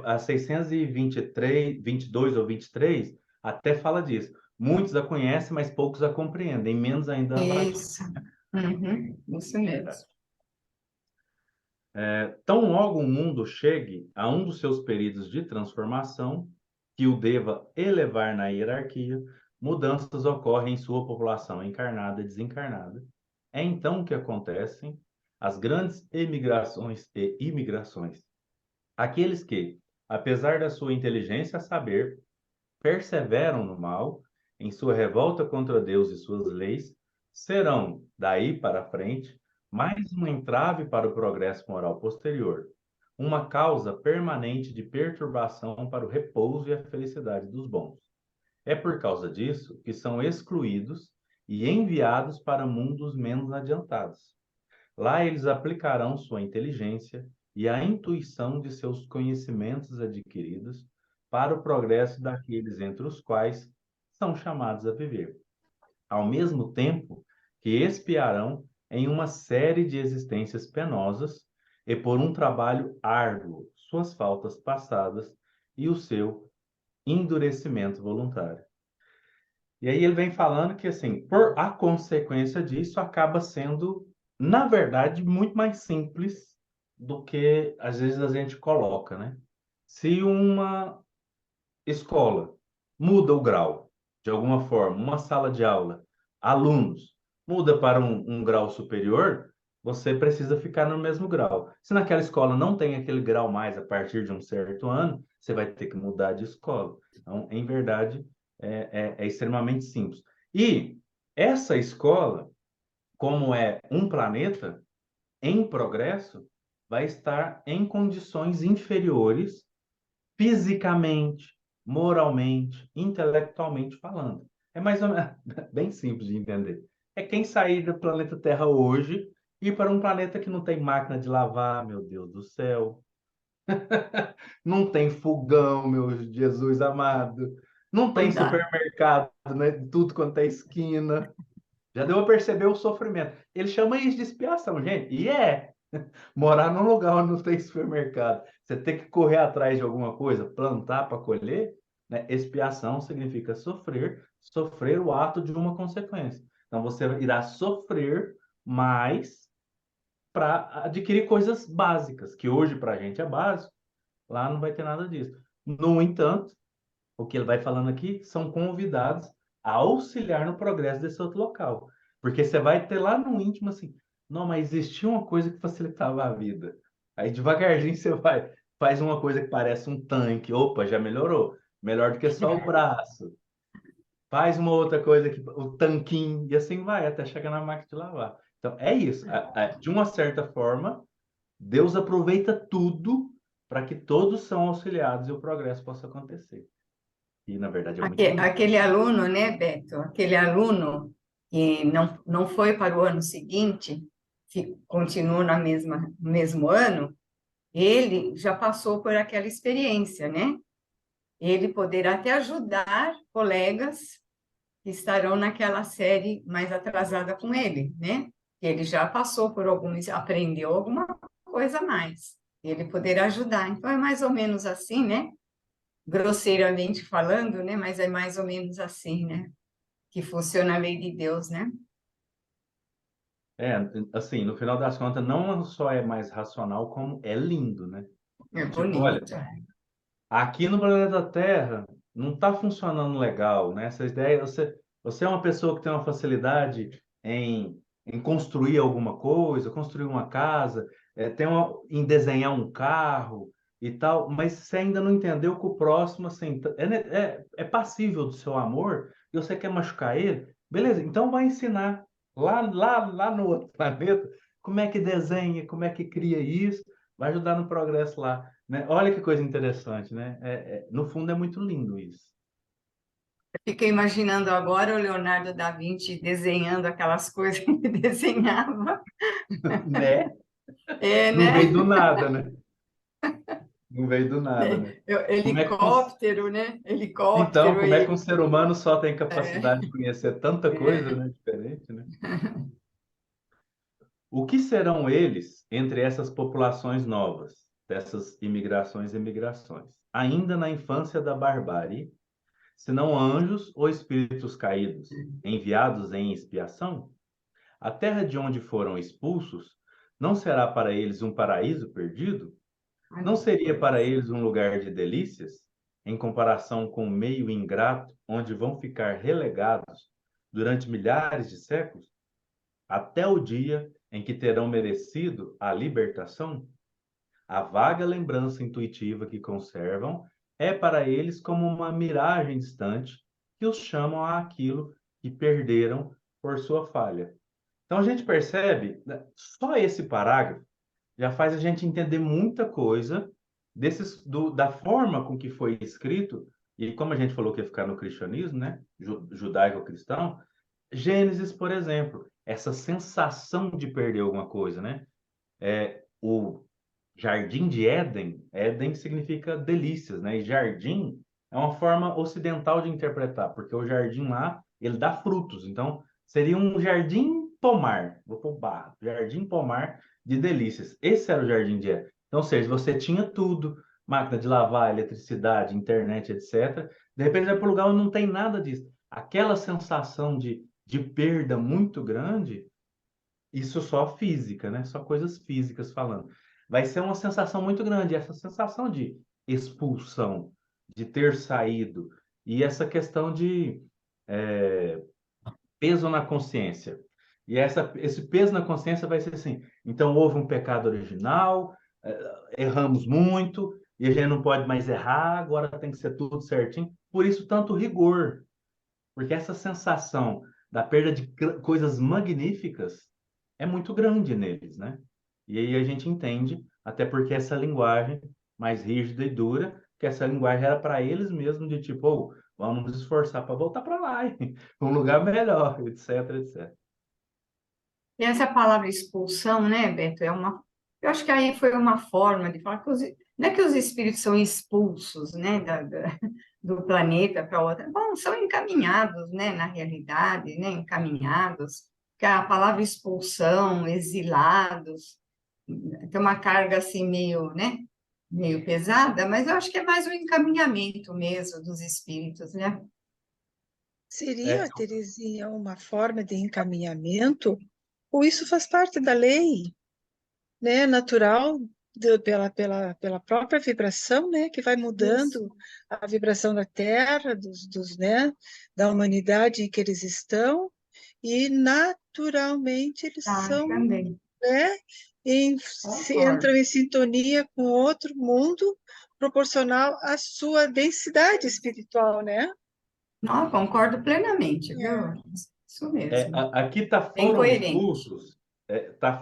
a 623, 22 ou 23, até fala disso. Muitos a conhecem, mas poucos a compreendem, menos ainda a praticam. Isso. Uhum, isso mesmo. Tão logo o mundo chegue a um dos seus períodos de transformação, que o deva elevar na hierarquia, mudanças ocorrem em sua população encarnada e desencarnada. É então que acontecem as grandes emigrações e imigrações. Aqueles que, apesar da sua inteligência a saber, perseveram no mal, em sua revolta contra Deus e suas leis, serão, daí para frente, mais um entrave para o progresso moral posterior, uma causa permanente de perturbação para o repouso e a felicidade dos bons. É por causa disso que são excluídos e enviados para mundos menos adiantados. Lá eles aplicarão sua inteligência e a intuição de seus conhecimentos adquiridos para o progresso daqueles entre os quais são chamados a viver. Ao mesmo tempo que expiarão em uma série de existências penosas e por um trabalho árduo suas faltas passadas e o seu endurecimento voluntário. E aí ele vem falando que, assim, por a consequência disso, acaba sendo, na verdade, muito mais simples do que às vezes a gente coloca, né? Se uma escola muda o grau, de alguma forma, uma sala de aula, alunos, muda para um grau superior, você precisa ficar no mesmo grau. Se naquela escola não tem aquele grau mais a partir de um certo ano, você vai ter que mudar de escola. Então, em verdade, é extremamente simples. E essa escola, como é um planeta em progresso, vai estar em condições inferiores fisicamente, moralmente, intelectualmente falando. É mais ou menos bem simples de entender. É quem sair do planeta Terra hoje e ir para um planeta que não tem máquina de lavar, meu Deus do céu. Não tem fogão, meu Jesus amado. Não tem Cuidado. supermercado, né? Tudo quanto é esquina. Já deu a perceber o sofrimento. Ele chama isso de expiação, gente. E morar num lugar onde não tem supermercado, você tem que correr atrás de alguma coisa, plantar para colher, né? Expiação significa sofrer o ato de uma consequência. Então você irá sofrer mais para adquirir coisas básicas, que hoje para a gente é básico, lá não vai ter nada disso. No entanto, o que ele vai falando aqui são convidados a auxiliar no progresso desse outro local. Porque você vai ter lá no íntimo assim, não, mas existia uma coisa que facilitava a vida. Aí devagarzinho você vai, faz uma coisa que parece um tanque, opa, já melhorou. Melhor do que só o braço. Faz uma outra coisa que o tanquinho, e assim vai, até chegar na máquina de lavar. Então, é isso. De uma certa forma, Deus aproveita tudo para que todos são auxiliados e o progresso possa acontecer. E, na verdade, é muito bonito. Aquele aluno, né, Beto? Aquele aluno que não foi para o ano seguinte, que continuou no mesmo ano, ele já passou por aquela experiência, né? Ele poderá até ajudar colegas que estarão naquela série mais atrasada com ele, né? que ele já passou por alguns, aprendeu alguma coisa a mais, e ele poder ajudar. Então, é mais ou menos assim, né? Grosseiramente falando, né? Mas é mais ou menos assim, né? Que funciona a lei de Deus, né? É, assim, no final das contas, não só é mais racional, como é lindo, né? É Tipo, olha, bonito. aqui no planeta Terra não está funcionando legal, né? Essa ideia, você é uma pessoa que tem uma facilidade em construir alguma coisa, construir uma casa, em desenhar um carro e tal, mas você ainda não entendeu que o próximo assim, é passível do seu amor e você quer machucar ele, beleza? Então vai ensinar lá no outro planeta como é que desenha, como é que cria isso, vai ajudar no progresso lá, né? Olha que coisa interessante, né? No fundo é muito lindo isso. Fiquei imaginando agora o Leonardo da Vinci desenhando aquelas coisas que ele desenhava. Né? É, Não veio né? do nada, né? Não veio do nada, né? Como é que um, Helicóptero, né? então, Helicóptero como é que um aí. ser humano só tem É, capacidade de conhecer tanta coisa, é. né? Diferente, né? O que serão eles entre essas populações novas, dessas imigrações e migrações? Ainda na infância da barbárie, senão anjos ou espíritos caídos, enviados em expiação? A terra de onde foram expulsos não será para eles um paraíso perdido? Não Olha que seria para coisa. eles um lugar de delícias, em comparação com o meio ingrato onde vão ficar relegados durante milhares de séculos, até o dia em que terão merecido a libertação? A vaga lembrança intuitiva que conservam é para eles como uma miragem distante que os chamam àquilo que perderam por sua falha. Então a gente percebe, né, só esse parágrafo já faz a gente entender muita coisa da forma com que foi escrito, e como a gente falou que ia ficar no cristianismo, né, judaico-cristão, Gênesis, por exemplo, essa sensação de perder alguma coisa, né? O Jardim de Éden, Éden significa delícias, né? E jardim é uma forma ocidental de interpretar, porque o jardim lá, ele dá frutos. Então, seria um jardim pomar, vou pôr barra, jardim pomar de delícias. Esse era o Jardim de Éden. Então, ou seja, você tinha tudo, máquina de lavar, eletricidade, internet, etc. De repente, vai para um lugar onde não tem nada disso. Aquela sensação de perda muito grande, isso só física, né? Só coisas físicas falando. Vai ser uma sensação muito grande, essa sensação de expulsão, de ter saído, e essa questão de é, peso na consciência. E esse peso na consciência vai ser assim: então houve um pecado original, erramos muito, e a gente não pode mais errar, agora tem que ser tudo certinho. Por isso, tanto rigor, porque essa sensação da perda de coisas magníficas é muito grande neles, né? E aí a gente entende, até porque essa linguagem mais rígida e dura, que essa linguagem era para eles mesmos, de tipo, oh, vamos nos esforçar para voltar para lá, para um lugar melhor, etc, etc. E essa palavra expulsão, né, Beto, eu acho que aí foi uma forma de falar que não é que os espíritos são expulsos, né, do planeta para outra. Bom, são encaminhados, né, na realidade, né, encaminhados. Que a palavra expulsão, exilados, tem uma carga assim meio, né, meio pesada, mas eu acho que é mais um encaminhamento mesmo dos espíritos, né? É, Seria, Terezinha, uma forma de encaminhamento, ou isso faz parte da lei, né, natural, pela própria vibração, né, que vai Isso. mudando a vibração da Terra, né, da humanidade em que eles estão, e naturalmente eles Tá, são, também. né, Concordo. entram em sintonia com outro mundo proporcional à sua densidade espiritual, né? Não, concordo plenamente, viu? Isso mesmo. aqui Bem coerente.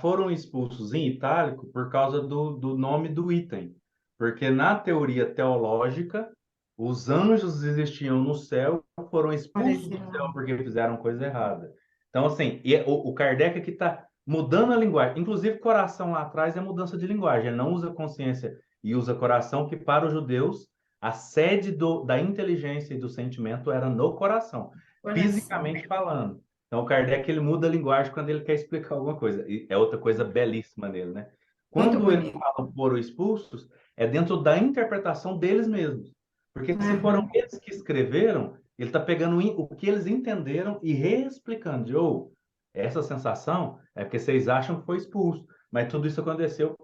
foram expulsos em itálico por causa do nome do item, porque na teoria teológica os anjos existiam no céu, foram expulsos Parece do lá. céu porque fizeram coisa errada. Então assim, o Kardec aqui está mudando a linguagem, inclusive coração lá atrás é mudança de linguagem, ele não usa consciência e usa coração, que para os judeus a sede da inteligência e do sentimento era no coração, Coração. fisicamente falando. Então, o Kardec ele muda a linguagem quando ele quer explicar alguma coisa. E é outra coisa belíssima nele, né? Muito Quando ele bonito. fala foram expulsos, é dentro da interpretação deles mesmos. Porque se foram Uhum. eles que escreveram, ele está pegando o que eles entenderam e reexplicando. Essa sensação é porque vocês acham que foi expulso. Mas tudo isso aconteceu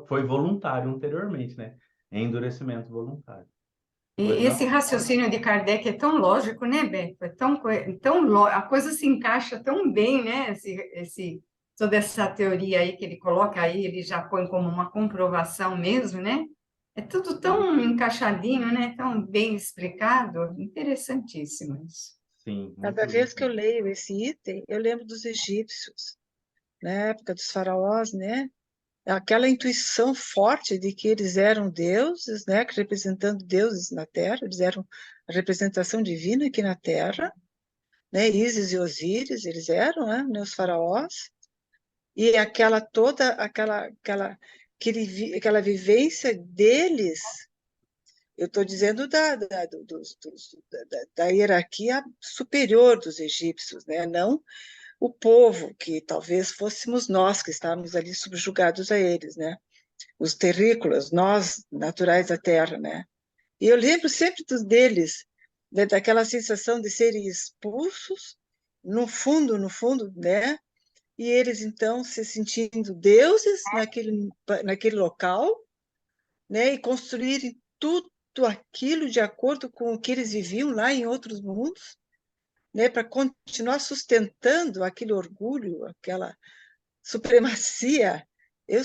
foi voluntário anteriormente, né? É endurecimento voluntário. E esse Não, raciocínio de Kardec é tão lógico, né, Beto? É a coisa se encaixa tão bem, né? Toda essa teoria aí que ele coloca aí, ele já põe como uma comprovação mesmo, né? É tudo tão encaixadinho, né? Tão bem explicado. Interessantíssimo isso. sim, Cada muito, vez que eu muito. leio esse item, eu lembro dos egípcios, na época dos faraós, né? Aquela intuição forte de que eles eram deuses, né? Representando deuses na Terra, eles eram a representação divina aqui na Terra, né? Ísis e Osíris, eles eram, né? Os faraós. E aquela vivência deles, eu estou dizendo da hierarquia superior dos egípcios, né? Não o povo, que talvez fôssemos nós que estávamos ali subjugados a eles, né? Os terrícolas, nós, naturais da terra, né? E eu lembro sempre deles, né? Daquela sensação de serem expulsos, no fundo, né? E eles, então, se sentindo deuses naquele local, né? E construírem tudo aquilo de acordo com o que eles viviam lá em outros mundos, né? Para continuar sustentando aquele orgulho, aquela supremacia. Eu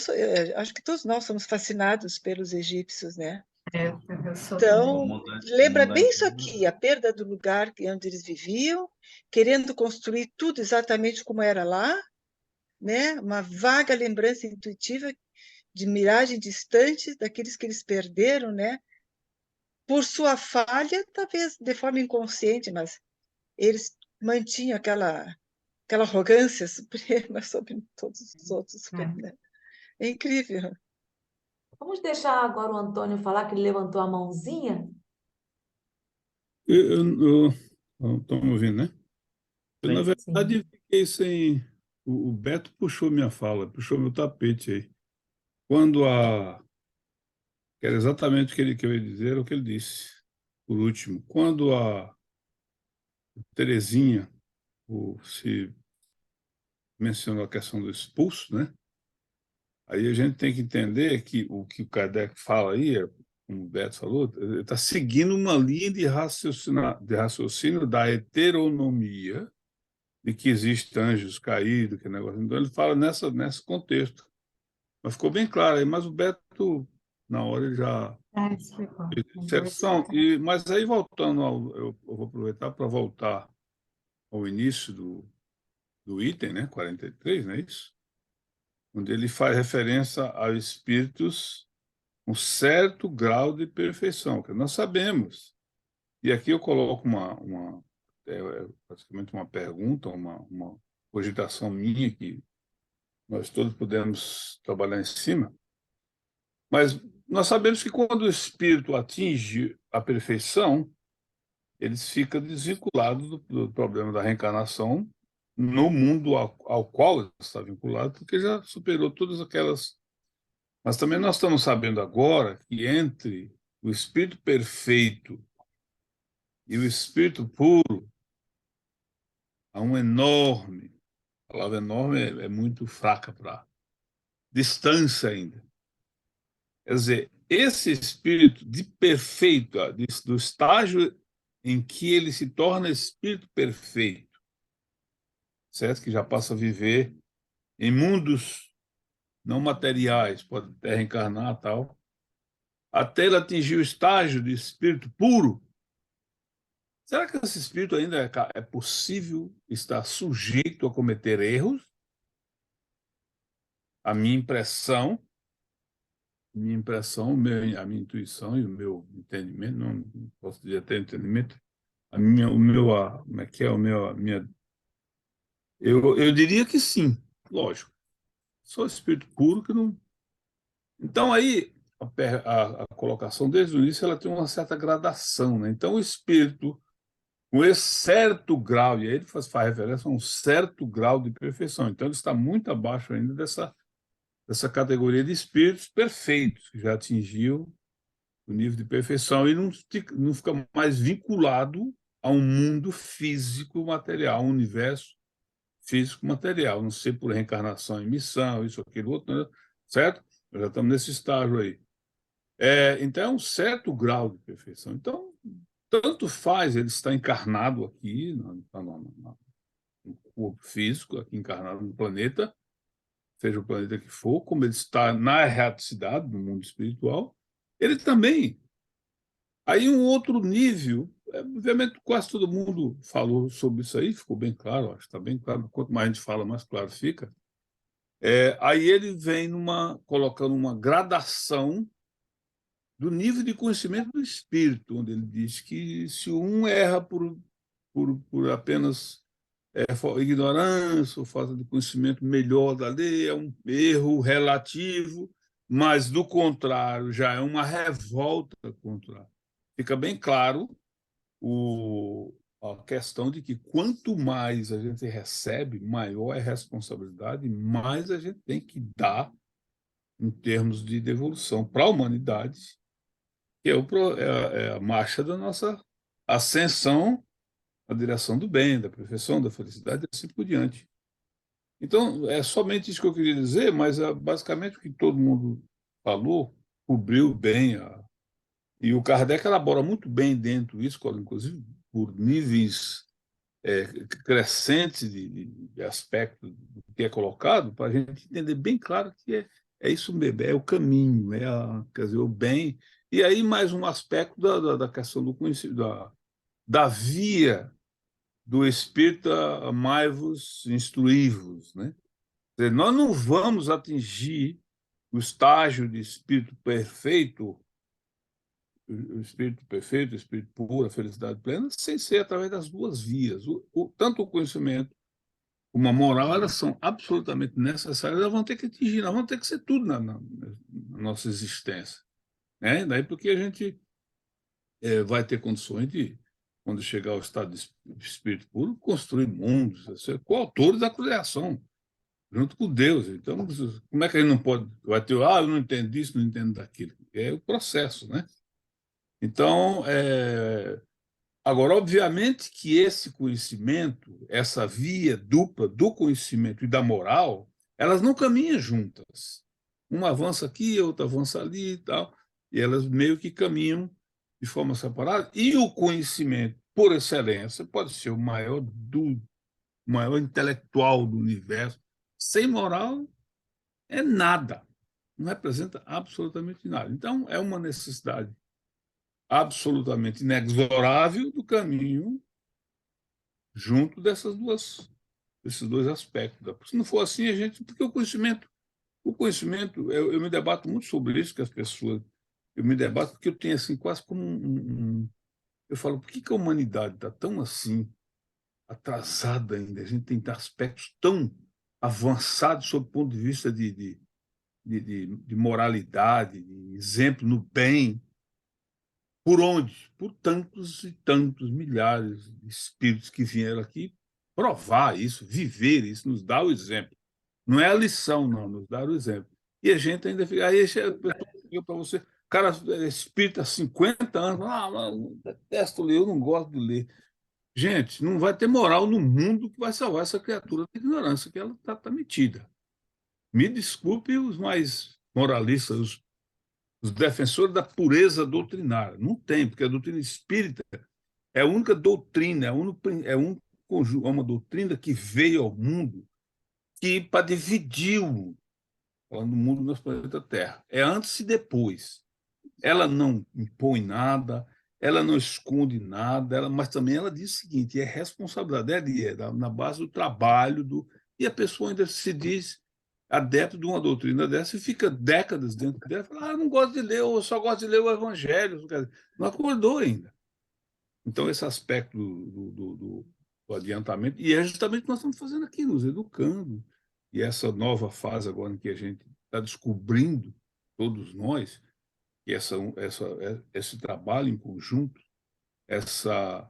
acho que todos nós somos fascinados pelos egípcios, né? Eu sou O também. Então, mundo, o lembra mundo bem isso antigo. aqui, a perda do lugar onde eles viviam, querendo construir tudo exatamente como era lá, né? Uma vaga lembrança intuitiva de miragem distante daqueles que eles perderam, né? Por sua falha, talvez de forma inconsciente, mas eles mantinham aquela arrogância suprema sobre todos os outros, É. né? É incrível. Vamos deixar agora o Antônio falar, que ele levantou a mãozinha? Estão me ouvindo, né? Eu, na Sim. verdade, Sim. fiquei sem. O Beto puxou minha fala, puxou meu tapete aí. Quando a. Que era exatamente o que eu ia dizer, o que ele disse, por último. Quando a Terezinha se mencionou a questão do expulso, né? Aí a gente tem que entender que o Kardec fala aí, como o Beto falou, ele está seguindo uma linha de raciocínio da heteronomia, de que existem anjos caídos, que negócio. Então ele fala nesse contexto. Mas ficou bem claro aí, mas o Beto, na hora, ele já Explicou. fez exceção. Mas aí, voltando eu vou aproveitar para voltar ao início do item, né, 43, não é isso? Onde ele faz referência a espíritos com certo grau de perfeição, que nós sabemos. E aqui eu coloco praticamente uma pergunta, uma cogitação minha, que nós todos podemos trabalhar em cima, mas nós sabemos que quando o espírito atinge a perfeição, ele fica desvinculado do problema da reencarnação no mundo ao qual ele está vinculado, porque já superou todas aquelas. Mas também nós estamos sabendo agora que entre o espírito perfeito e o espírito puro há um enorme, a palavra enorme é muito fraca para distância ainda. Quer dizer, esse espírito de perfeito, do estágio em que ele se torna espírito perfeito, certo? Que já passa a viver em mundos não materiais, pode até reencarnar tal, até ele atingir o estágio de espírito puro. Será que esse espírito ainda é possível estar sujeito a cometer erros? A minha impressão, a minha intuição e o meu entendimento, não posso dizer até entendimento, como é que é, eu diria que sim, lógico. Só espírito puro que não. Então, aí, a colocação desde o início, ela tem uma certa gradação, né? Então, o espírito com esse certo grau, e aí ele faz referência a um certo grau de perfeição. Então, ele está muito abaixo ainda dessa categoria de espíritos perfeitos, que já atingiu o nível de perfeição e não fica mais vinculado a um mundo físico material, um universo físico material, não sei por reencarnação, emissão, isso, aquilo, outro, né? Certo? Nós já estamos nesse estágio aí. Então, é um certo grau de perfeição. Então, tanto faz ele estar encarnado aqui, no corpo físico, aqui encarnado no planeta, seja o planeta que for, como ele está na erraticidade, no mundo espiritual, ele também. Aí um outro nível, obviamente quase todo mundo falou sobre isso aí, ficou bem claro, acho que está bem claro, quanto mais a gente fala, mais claro fica. Aí ele vem colocando uma gradação do nível de conhecimento do espírito, onde ele diz que se um erra por apenas ignorância ou falta de conhecimento melhor da lei, é um erro relativo, mas, do contrário, já é uma revolta contra. Fica bem claro a questão de que quanto mais a gente recebe, maior é a responsabilidade, mais a gente tem que dar em termos de devolução para a humanidade, que é a marcha da nossa ascensão na direção do bem, da perfeição, da felicidade, e assim por diante. Então, é somente isso que eu queria dizer, mas basicamente o que todo mundo falou cobriu bem. E o Kardec elabora muito bem dentro disso, inclusive por níveis crescentes de aspecto do que é colocado, para a gente entender bem claro que é isso mesmo, é o caminho, quer dizer, o bem. E aí mais um aspecto da questão do conhecimento, da via do espírita amai-vos, instruí-vos, né? Quer dizer, nós não vamos atingir o estágio de espírito perfeito, o espírito puro, a felicidade plena, sem ser através das duas vias. Tanto o conhecimento como a moral, elas são absolutamente necessárias, elas vão ter que atingir, nós vamos ter que ser tudo na nossa existência. Né? Daí porque a gente vai ter condições de, quando chegar ao estado de espírito puro, construir mundos, ser coautores da criação, junto com Deus. Então, como é que a gente não pode... Vai ter, eu não entendo disso, não entendo daquilo. É o processo, né? Então, agora, obviamente que esse conhecimento, essa via dupla do conhecimento e da moral, elas não caminham juntas. Uma avança aqui, outra avança ali e tal, e elas meio que caminham de forma separada. E o conhecimento, por excelência, pode ser o maior intelectual do universo. Sem moral, é nada. Não representa absolutamente nada. Então, é uma necessidade absolutamente inexorável do caminho junto desses dois aspectos. Se não for assim, porque o conhecimento, eu me debato muito sobre isso, que as pessoas, eu me debato porque eu tenho assim quase como eu falo, por que a humanidade está tão assim atrasada ainda? A gente tem aspectos tão avançados sob o ponto de vista de moralidade, de exemplo no bem. Por onde? Por tantos e tantos milhares de espíritos que vieram aqui provar isso, viver isso, nos dar o exemplo. Não é a lição, não, nos dar o exemplo. E a gente ainda fica. Aí para você, cara, espírita há 50 anos, eu detesto ler, eu não gosto de ler. Gente, não vai ter moral no mundo que vai salvar essa criatura da ignorância que ela está metida. Me desculpe os mais moralistas, os defensores da pureza doutrinária. Não tem, porque a doutrina espírita é a única doutrina, é uma doutrina que veio ao mundo que para dividir o mundo, falando do mundo do nosso planeta Terra. É antes e depois. Ela não impõe nada, ela não esconde nada, mas também ela diz o seguinte, é responsabilidade, na base do trabalho, e a pessoa ainda se diz adepto de uma doutrina dessa e fica décadas dentro dela, fala, não gosto de ler, eu só gosto de ler o Evangelho, não acordou ainda. Então, esse aspecto do adiantamento, e é justamente o que nós estamos fazendo aqui, nos educando, e essa nova fase agora em que a gente está descobrindo, todos nós, que esse trabalho em conjunto, essa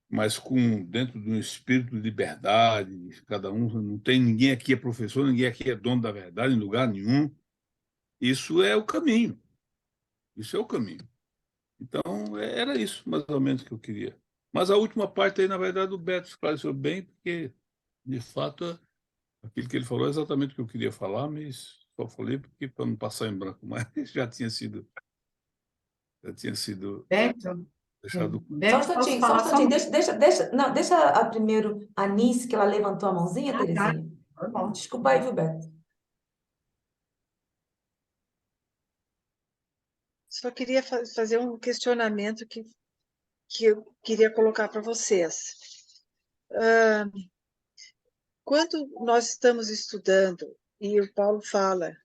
mas dentro de um espírito de liberdade, cada um, não tem ninguém aqui é professor, ninguém aqui é dono da verdade em lugar nenhum. Isso é o caminho. Isso é o caminho. Então, era isso, mais ou menos, que eu queria. Mas a última parte aí, na verdade, o Beto esclareceu bem, porque, de fato, aquilo que ele falou é exatamente o que eu queria falar, mas só falei porque para não passar em branco, mas já tinha sido Beto, deixado. Só um Beto, posso instantinho, só um falar só instantinho. Não, deixa primeiro a Nice, que ela levantou a mãozinha, tá, Terezinha. tá bom. Desculpa aí, viu, Beto? Só queria fazer um questionamento que eu queria colocar para vocês. Quando nós estamos estudando, e o Paulo fala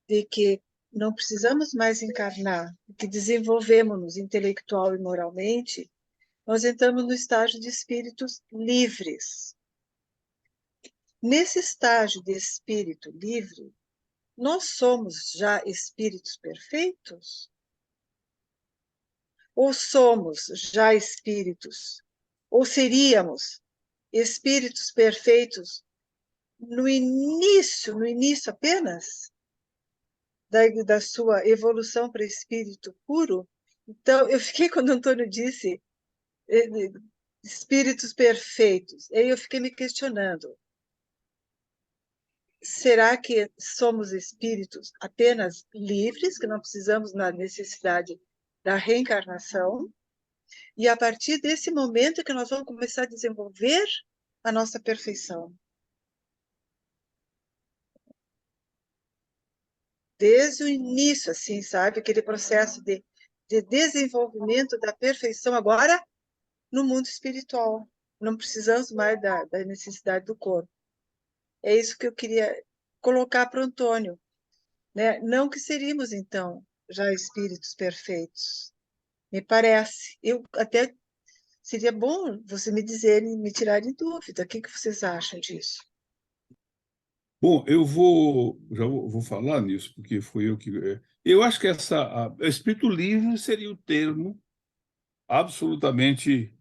de que não precisamos mais encarnar, que desenvolvemos-nos intelectual e moralmente, nós entramos no estágio de espíritos livres. Nesse estágio de espírito livre, nós somos já espíritos perfeitos? Ou somos já espíritos? Ou seríamos espíritos perfeitos no início apenas da sua evolução para espírito puro? Então, eu fiquei, quando o Antônio disse espíritos perfeitos, aí eu fiquei me questionando, será que somos espíritos apenas livres, que não precisamos na necessidade da reencarnação? E a partir desse momento que nós vamos começar a desenvolver a nossa perfeição. Desde o início, assim, sabe? Aquele processo de desenvolvimento da perfeição agora no mundo espiritual. Não precisamos mais da necessidade do corpo. É isso que eu queria colocar para o Antônio, né? Não que seríamos, então, já espíritos perfeitos. Me parece. Eu até seria bom você me dizerem, me tirarem dúvida. O que vocês acham disso? Bom, já vou falar nisso, porque foi eu que. Eu acho que espírito livre seria o termo absolutamente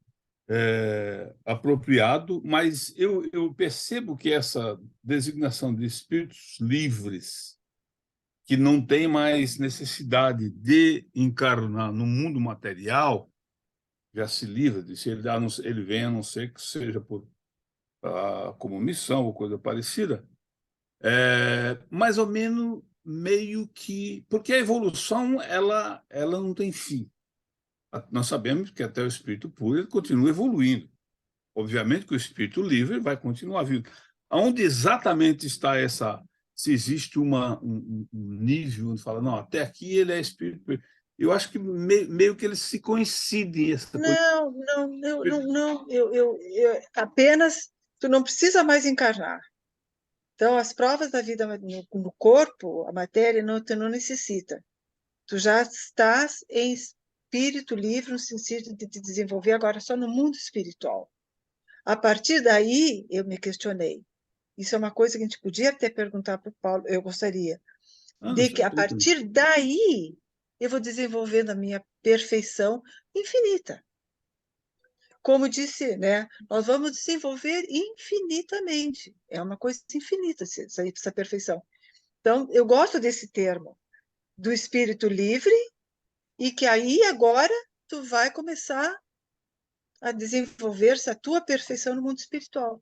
apropriado, mas eu percebo que essa designação de espíritos livres, que não tem mais necessidade de encarnar no mundo material, já se livra de se ele vem, a não ser que seja como missão ou coisa parecida, mais ou menos meio que. Porque a evolução ela não tem fim. Nós sabemos que até o espírito puro ele continua evoluindo. Obviamente que o espírito livre vai continuar vindo. Onde exatamente está essa. Se existe um nível onde fala, não, até aqui ele é espírito. Eu acho que meio que eles se coincidem, essa coisa. Não. Apenas tu não precisa mais encarnar. Então, as provas da vida no corpo, a matéria, tu não necessita. Tu já estás em espírito livre, no sentido de te desenvolver agora só no mundo espiritual. A partir daí, eu me questionei. Isso é uma coisa que a gente podia até perguntar para o Paulo, eu gostaria, de que a partir daí eu vou desenvolvendo a minha perfeição infinita. Como disse, né? Nós vamos desenvolver infinitamente. É uma coisa infinita essa perfeição. Então, eu gosto desse termo, do espírito livre, e que aí agora tu vai começar a desenvolver-se a tua perfeição no mundo espiritual.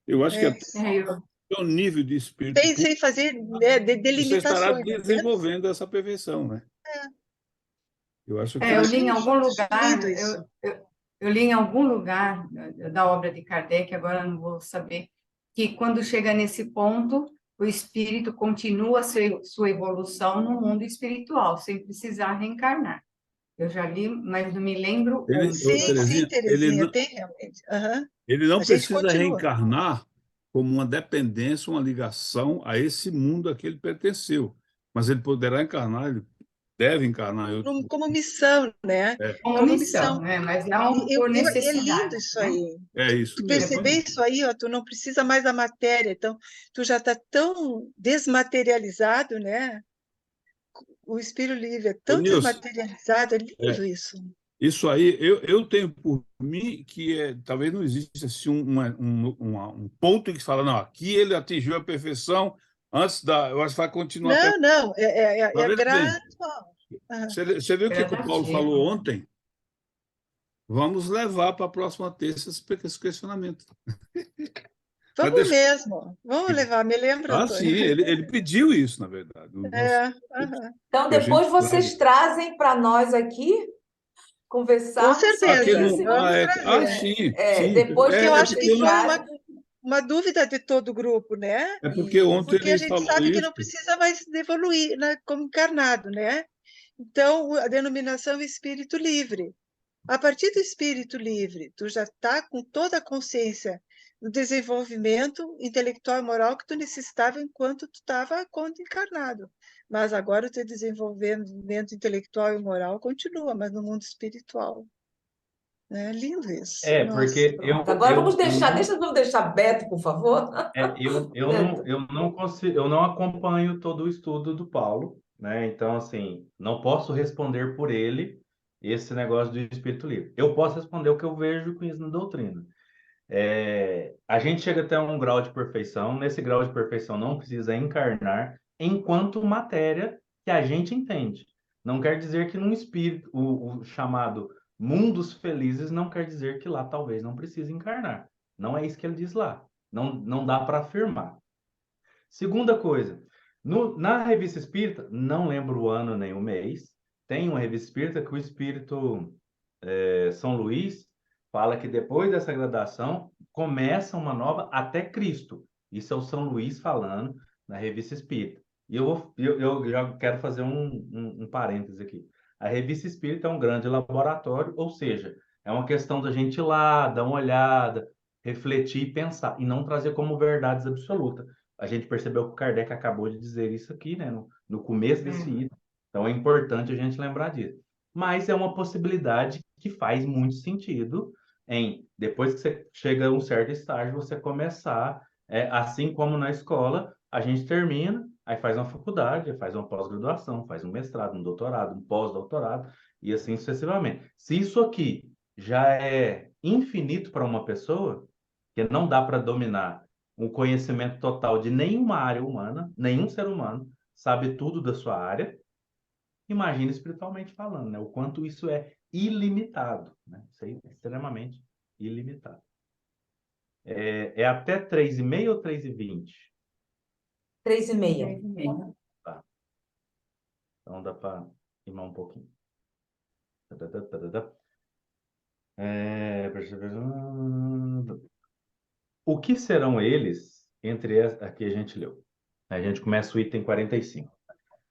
Eu acho que até Eu, o nível de espírito puro, Sem fazer você estará delimitações, desenvolvendo essa perfeição, né? Eu acho que eu li em algum lugar, lindo isso. eu li em algum lugar da obra de Kardec, agora não vou saber, que quando chega nesse ponto, o espírito continua sua evolução no mundo espiritual, sem precisar reencarnar. Eu já li, mas não me lembro onde. Sim, Terezinha, Terezinha, tem realmente. Uhum. ele não A gente precisa continua. reencarnar como uma dependência, uma ligação a esse mundo a que ele pertenceu. Mas ele poderá encarnar, ele deve encarnar em outro. Como missão, né? Como Como missão, missão. né? Mas não por É lindo necessidade, isso né? aí. É isso Tu mesmo. perceber isso aí, ó, tu não precisa mais da matéria, então tu já está tão desmaterializado, né? O espírito livre é Ô, tão Nilson, desmaterializado, é lindo é, isso. Isso aí, eu tenho por mim que talvez não exista assim, um ponto em que se fala, não, aqui ele atingiu a perfeição antes da. Eu acho que vai continuar. Não, não, é Talvez bem. gradual. Aham. Você viu o que o Paulo Gradativo. falou ontem? Vamos levar para a próxima terça esse questionamento. Vai Vamos deixar. mesmo, vamos levar, me lembra, Ah, Antônio. sim, ele pediu isso, na verdade. Aham. Então, Que a gente depois vocês trazem para nós aqui Com conversarmos sobre certeza, isso. vamos trazer. sim, sim. Depois Porque que eu acho que vocês isso é trazem. uma dúvida de todo o grupo, né? É porque ontem Porque a ele gente falou sabe que isso. não precisa mais evoluir, né, como encarnado, né? Então, a denominação é espírito livre. A partir do espírito livre, tu já está com toda a consciência do desenvolvimento intelectual e moral que tu necessitava enquanto tu estava quando encarnado. Mas agora o teu desenvolvimento intelectual e moral continua, mas no mundo espiritual. É lindo isso. Nossa. Porque Agora vamos deixar Beto, por favor. Beto. não consigo, eu não acompanho todo o estudo do Paulo, né? Então, assim, não posso responder por ele esse negócio do espírito livre. Eu posso responder o que eu vejo com isso na doutrina. A gente chega até um grau de perfeição, nesse grau de perfeição não precisa encarnar enquanto matéria que a gente entende. Não quer dizer que num espírito, o chamado mundos felizes, não quer dizer que lá talvez não precise encarnar. Não é isso que ele diz lá. Não dá para afirmar. Segunda coisa, na revista espírita, não lembro o ano nem o mês, tem uma revista espírita que o espírito São Luís fala que depois dessa gradação começa uma nova até Cristo. Isso é o São Luís falando na Revista Espírita. E eu já quero fazer um parêntese aqui. A Revista Espírita é um grande laboratório, ou seja, é uma questão da gente ir lá, dar uma olhada, refletir e pensar, e não trazer como verdades absolutas. A gente percebeu que o Kardec acabou de dizer isso aqui, né, no começo desse item. Então é importante a gente lembrar disso. Mas é uma possibilidade que faz muito sentido depois que você chega a um certo estágio, você começar, assim como na escola, a gente termina, aí faz uma faculdade, aí faz uma pós-graduação, faz um mestrado, um doutorado, um pós-doutorado, e assim sucessivamente. Se isso aqui já é infinito para uma pessoa, que não dá para dominar o conhecimento total de nenhuma área humana, nenhum ser humano sabe tudo da sua área, imagina espiritualmente falando, né? O quanto isso é ilimitado, né? Isso é extremamente ilimitado. É até 3h30 ou 3h20? 3h30. Tá. Então dá para rimar um pouquinho. O que serão eles entre aqui a gente leu? A gente começa o item 45.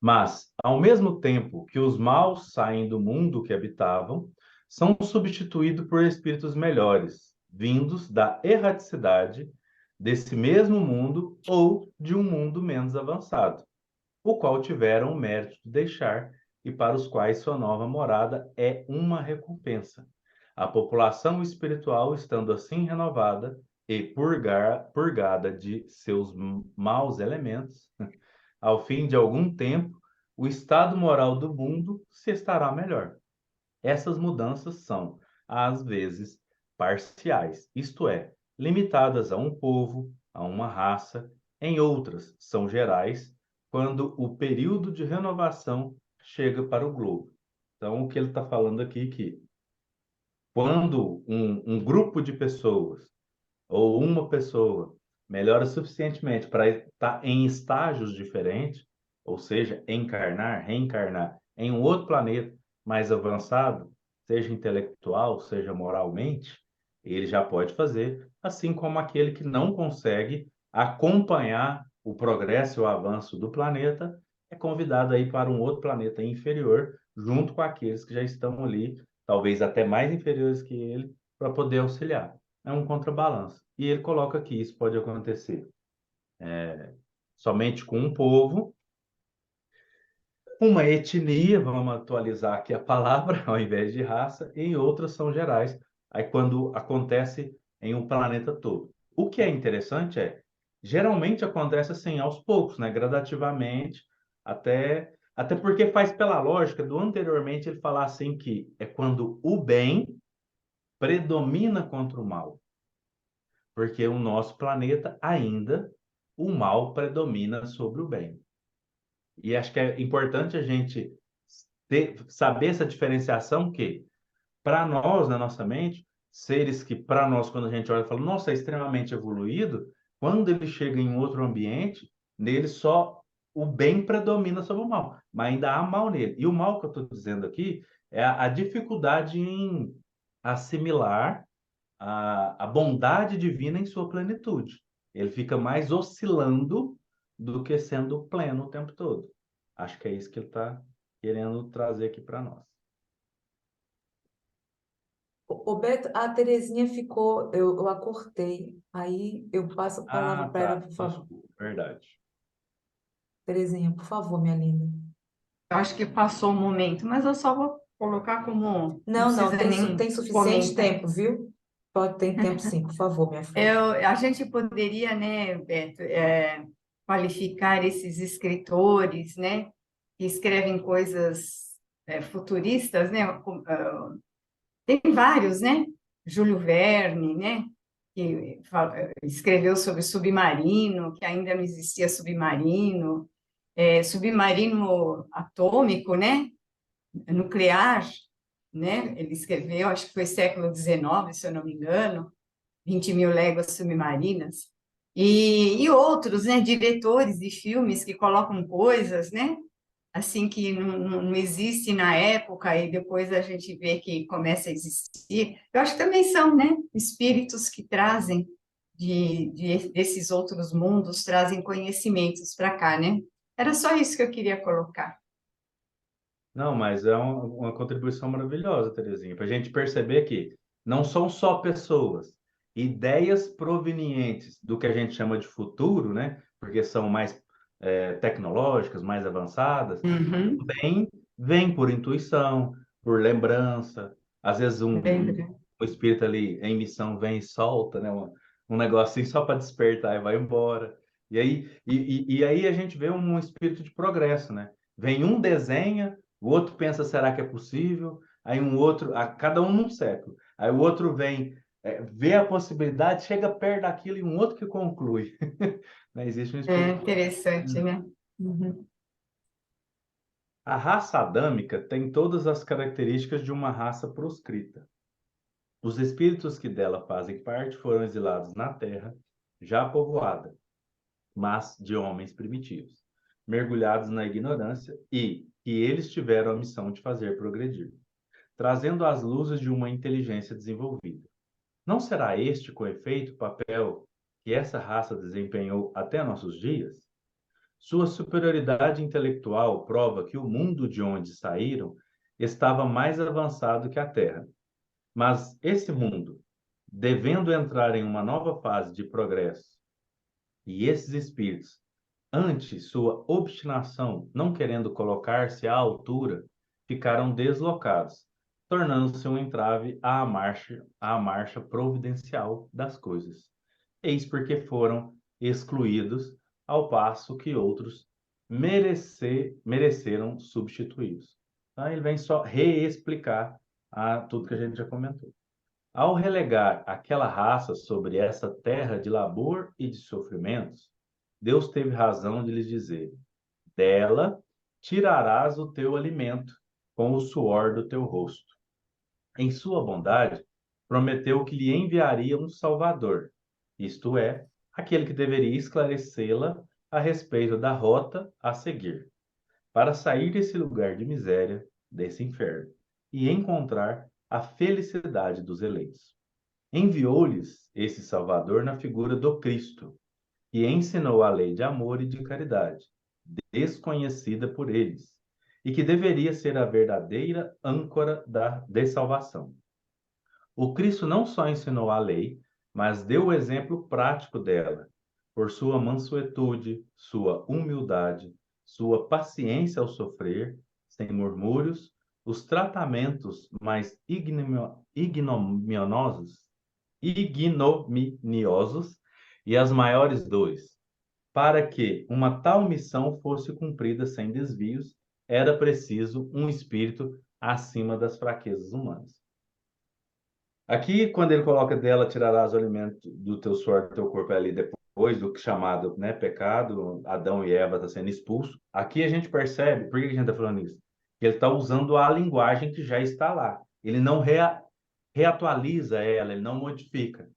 Mas, ao mesmo tempo que os maus saem do mundo que habitavam, são substituídos por espíritos melhores, vindos da erraticidade desse mesmo mundo ou de um mundo menos avançado, o qual tiveram o mérito de deixar e para os quais sua nova morada é uma recompensa. A população espiritual, estando assim renovada e purgada de seus maus elementos, ao fim de algum tempo, o estado moral do mundo se estará melhor. Essas mudanças são, às vezes, parciais, isto é, limitadas a um povo, a uma raça, em outras são gerais, quando o período de renovação chega para o globo. Então, o que ele está falando aqui é que quando um grupo de pessoas ou uma pessoa melhora suficientemente para estar em estágios diferentes, ou seja, encarnar, reencarnar em um outro planeta mais avançado, seja intelectual, seja moralmente, ele já pode fazer, assim como aquele que não consegue acompanhar o progresso e o avanço do planeta, é convidado aí para um outro planeta inferior, junto com aqueles que já estão ali, talvez até mais inferiores que ele, para poder auxiliar. É um contrabalanço. E ele coloca que isso pode acontecer somente com um povo, uma etnia, vamos atualizar aqui a palavra, ao invés de raça, e em outras são gerais, aí quando acontece em um planeta todo. O que é interessante geralmente acontece assim, aos poucos, né? Gradativamente, até Até porque faz pela lógica do anteriormente ele falar assim que é quando o bem predomina contra o mal. Porque o nosso planeta ainda, o mal predomina sobre o bem. E acho que é importante a gente saber essa diferenciação que, para nós, na nossa mente, seres que, para nós, quando a gente olha e fala, nossa, é extremamente evoluído, quando ele chega em outro ambiente, nele só o bem predomina sobre o mal, mas ainda há mal nele. E o mal que eu estou dizendo aqui é a dificuldade em assimilar a bondade divina em sua plenitude. Ele fica mais oscilando do que sendo pleno o tempo todo. Acho que é isso que ele está querendo trazer aqui para nós. Ô Beto, a Terezinha ficou, eu a cortei, aí eu passo a palavra Ah, para ela, tá. por favor. Desculpa, verdade. Terezinha, por favor, minha linda. Eu acho que passou o momento, mas eu só vou colocar como. Não Não, precisa nem tem suficiente comentar. tempo, viu? Pode ter tempo sim, por favor, minha filha. A gente poderia, né, Beto, qualificar esses escritores, né, que escrevem coisas futuristas, né? Tem vários, né? Júlio Verne, né? Que escreveu sobre submarino, que ainda não existia submarino, submarino atômico, né? Nuclear, né? Ele escreveu, acho que foi século XIX, se eu não me engano, 20 mil léguas submarinas. E outros, né? Diretores de filmes que colocam coisas, né? Assim que não existe na época e depois a gente vê que começa a existir. Eu acho que também são, né? Espíritos que trazem desses outros mundos, trazem conhecimentos para cá, né? Era só isso que eu queria colocar. Não, mas é uma contribuição maravilhosa, Terezinha, para a gente perceber que não são só pessoas, ideias provenientes do que a gente chama de futuro, né? Porque são mais tecnológicas, mais avançadas, Uhum. vem por intuição, por lembrança. Às vezes Lembra? o espírito ali em missão vem e solta, né? Um negocinho só para despertar e vai embora. E aí a gente vê um espírito de progresso, né? Vem um desenha, o outro pensa, será que é possível? Aí um outro, cada um num século. Aí o outro vem, vê a possibilidade, chega perto daquilo e um outro que conclui. Né? Existe um É espírito. interessante, né? Uhum. A raça adâmica tem todas as características de uma raça proscrita. Os espíritos que dela fazem parte foram exilados na terra, já povoada, mas de homens primitivos, mergulhados na ignorância e que eles tiveram a missão de fazer progredir, trazendo as luzes de uma inteligência desenvolvida. Não será este, com efeito, o papel que essa raça desempenhou até nossos dias? Sua superioridade intelectual prova que o mundo de onde saíram estava mais avançado que a Terra. Mas esse mundo, devendo entrar em uma nova fase de progresso, e esses espíritos, ante sua obstinação, não querendo colocar-se à altura, ficaram deslocados, tornando-se um entrave à marcha providencial das coisas. Eis porque foram excluídos, ao passo que outros mereceram substituídos. Então, ele vem só reexplicar tudo que a gente já comentou. Ao relegar aquela raça sobre essa terra de labor e de sofrimentos, Deus teve razão de lhes dizer: dela tirarás o teu alimento com o suor do teu rosto. Em sua bondade, prometeu que lhe enviaria um Salvador, isto é, aquele que deveria esclarecê-la a respeito da rota a seguir, para sair desse lugar de miséria, desse inferno, e encontrar a felicidade dos eleitos. Enviou-lhes esse Salvador na figura do Cristo, que ensinou a lei de amor e de caridade, desconhecida por eles, e que deveria ser a verdadeira âncora de salvação. O Cristo não só ensinou a lei, mas deu o exemplo prático dela, por sua mansuetude, sua humildade, sua paciência ao sofrer, sem murmúrios, os tratamentos mais ignominiosos e as maiores dores, para que uma tal missão fosse cumprida sem desvios era preciso um espírito acima das fraquezas humanas. Aqui, quando ele coloca dela, tirarás o alimento do teu suor do teu corpo ali depois do que chamado, né, pecado, Adão e Eva estão sendo expulsos. Aqui a gente percebe, por que a gente está falando isso? Que ele está usando a linguagem que já está lá. Ele não reatualiza ela, ele não modifica.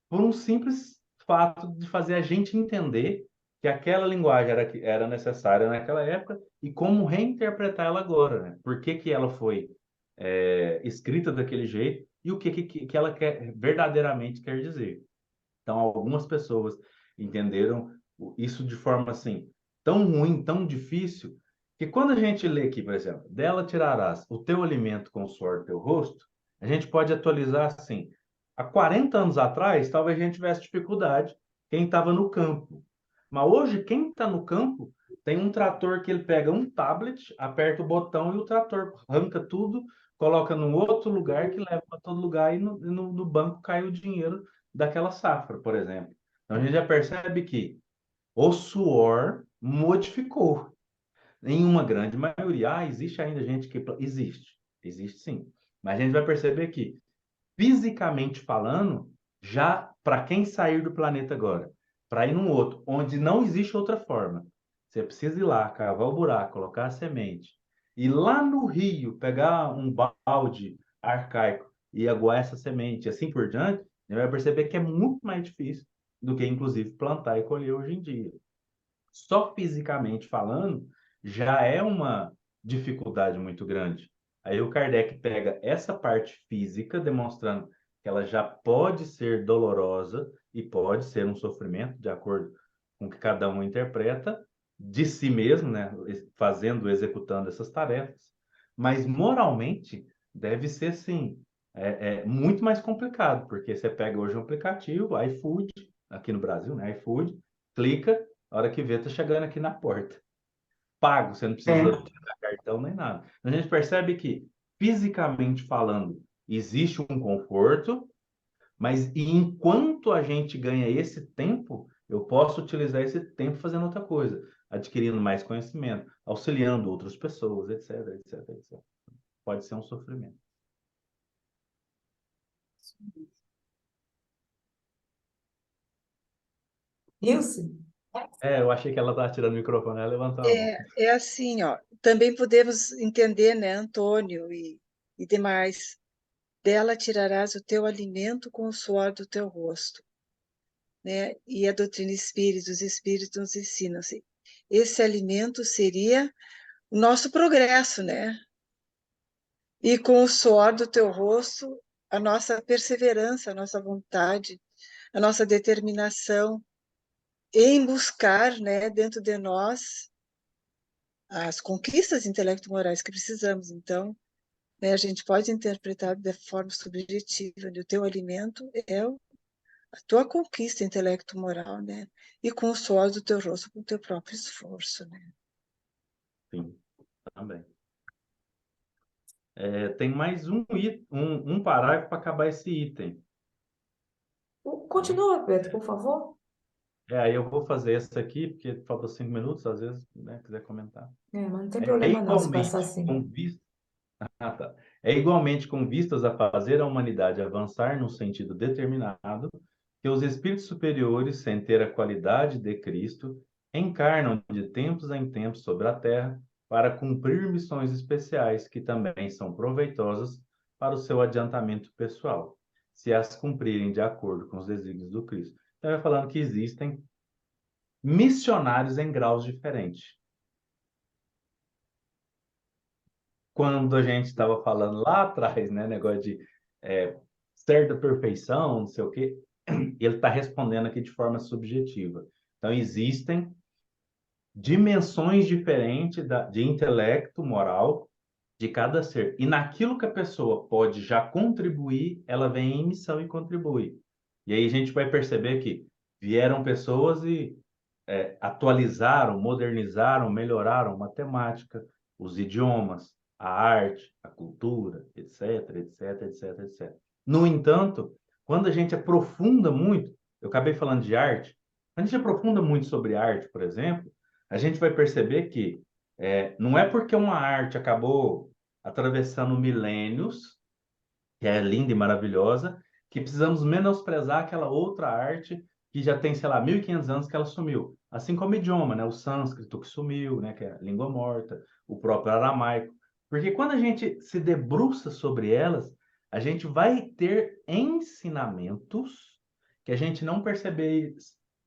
Por um simples fato de fazer a gente entender que aquela linguagem era necessária naquela época e como reinterpretar ela agora, né? Por que que ela foi escrita daquele jeito e o que ela verdadeiramente quer dizer. Então, algumas pessoas entenderam isso de forma assim, tão ruim, tão difícil, que quando a gente lê aqui, por exemplo, dela tirarás o teu alimento com o suor do teu rosto, a gente pode atualizar assim. Há 40 anos atrás, talvez a gente tivesse dificuldade, quem estava no campo. Mas hoje, quem está no campo, tem um trator que ele pega um tablet, aperta o botão e o trator arranca tudo, coloca num outro lugar que leva para todo lugar e no banco cai o dinheiro daquela safra, por exemplo. Então a gente já percebe que o suor modificou. Em uma grande maioria, existe ainda gente que... Existe sim. Mas a gente vai perceber que, fisicamente falando, já para quem sair do planeta agora, para ir num outro, onde não existe outra forma, você precisa ir lá, cavar o buraco, colocar a semente, ir lá no rio, pegar um balde arcaico e aguar essa semente, e assim por diante, você vai perceber que é muito mais difícil do que, inclusive, plantar e colher hoje em dia. Só fisicamente falando, já é uma dificuldade muito grande. Aí o Kardec pega essa parte física, demonstrando que ela já pode ser dolorosa e pode ser um sofrimento, de acordo com o que cada um interpreta, de si mesmo, né? Fazendo, executando essas tarefas. Mas moralmente, deve ser, sim, muito mais complicado, porque você pega hoje um aplicativo, iFood, aqui no Brasil, né? iFood, clica, a hora que vê, tá chegando aqui na porta. Pago, você não precisa tirar cartão nem nada. A gente percebe que, fisicamente falando, existe um conforto, mas enquanto a gente ganha esse tempo, eu posso utilizar esse tempo fazendo outra coisa, adquirindo mais conhecimento, auxiliando outras pessoas, etc, etc, etc. Pode ser um sofrimento. Ilse? Eu achei que ela estava tirando o microfone, ela levantou a mão. É assim, ó, também podemos entender, né, Antônio e demais, dela tirarás o teu alimento com o suor do teu rosto, né? E a doutrina espírita, os espíritos nos ensinam assim, esse alimento seria o nosso progresso, né? E com o suor do teu rosto, a nossa perseverança, a nossa vontade, a nossa determinação em buscar, né, dentro de nós as conquistas intelecto-morais que precisamos. Então, né, a gente pode interpretar de forma subjetiva, né? O teu alimento é a tua conquista intelecto-moral, né? E com o suor do teu rosto, com o teu próprio esforço, né? Sim, também. Tem mais um parágrafo para acabar esse item. Continua, Pedro, por favor. Aí eu vou fazer essa aqui, porque faltam 5 minutos, às vezes, né, quiser comentar. Mas não tem É problema não, se igualmente passar assim. com vis- Ah, tá. É igualmente com vistas a fazer a humanidade avançar num sentido determinado, que os espíritos superiores, sem ter a qualidade de Cristo, encarnam de tempos em tempos sobre a terra para cumprir missões especiais que também são proveitosas para o seu adiantamento pessoal, se as cumprirem de acordo com os desígnios do Cristo. Então, vai falando que existem missionários em graus diferentes. Quando a gente estava falando lá atrás, né, negócio de certa perfeição, não sei o quê, ele está respondendo aqui de forma subjetiva. Então, existem dimensões diferentes de intelecto, moral, de cada ser. E naquilo que a pessoa pode já contribuir, ela vem em missão e contribui. E aí a gente vai perceber que vieram pessoas e atualizaram, modernizaram, melhoraram matemática, os idiomas, a arte, a cultura, etc, etc, etc, etc. No entanto, quando a gente aprofunda muito, eu acabei falando de arte, quando a gente aprofunda muito sobre arte, por exemplo, a gente vai perceber que Não é porque uma arte acabou atravessando milênios, que é linda e maravilhosa, que precisamos menosprezar aquela outra arte que já tem, sei lá, 1.500 anos que ela sumiu. Assim como o idioma, né? O sânscrito que sumiu, né? Que é a língua morta, o próprio aramaico. Porque quando a gente se debruça sobre elas, a gente vai ter ensinamentos que a gente não percebeu,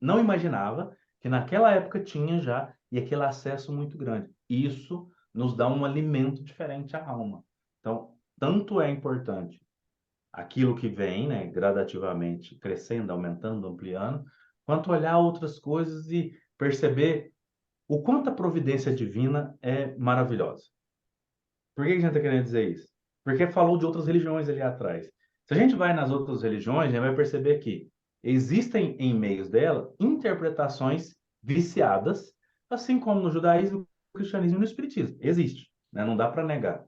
não imaginava que naquela época tinha já, e aquele acesso muito grande. Isso nos dá um alimento diferente à alma. Então, tanto é importante aquilo que vem, né, gradativamente crescendo, aumentando, ampliando, quanto olhar outras coisas e perceber o quanto a providência divina é maravilhosa. Por que a gente está querendo dizer isso? Porque falou de outras religiões ali atrás. Se a gente vai nas outras religiões, a gente vai perceber que existem em meios dela interpretações viciadas, assim como no judaísmo, no cristianismo e no espiritismo. Existe, né? Não dá para negar.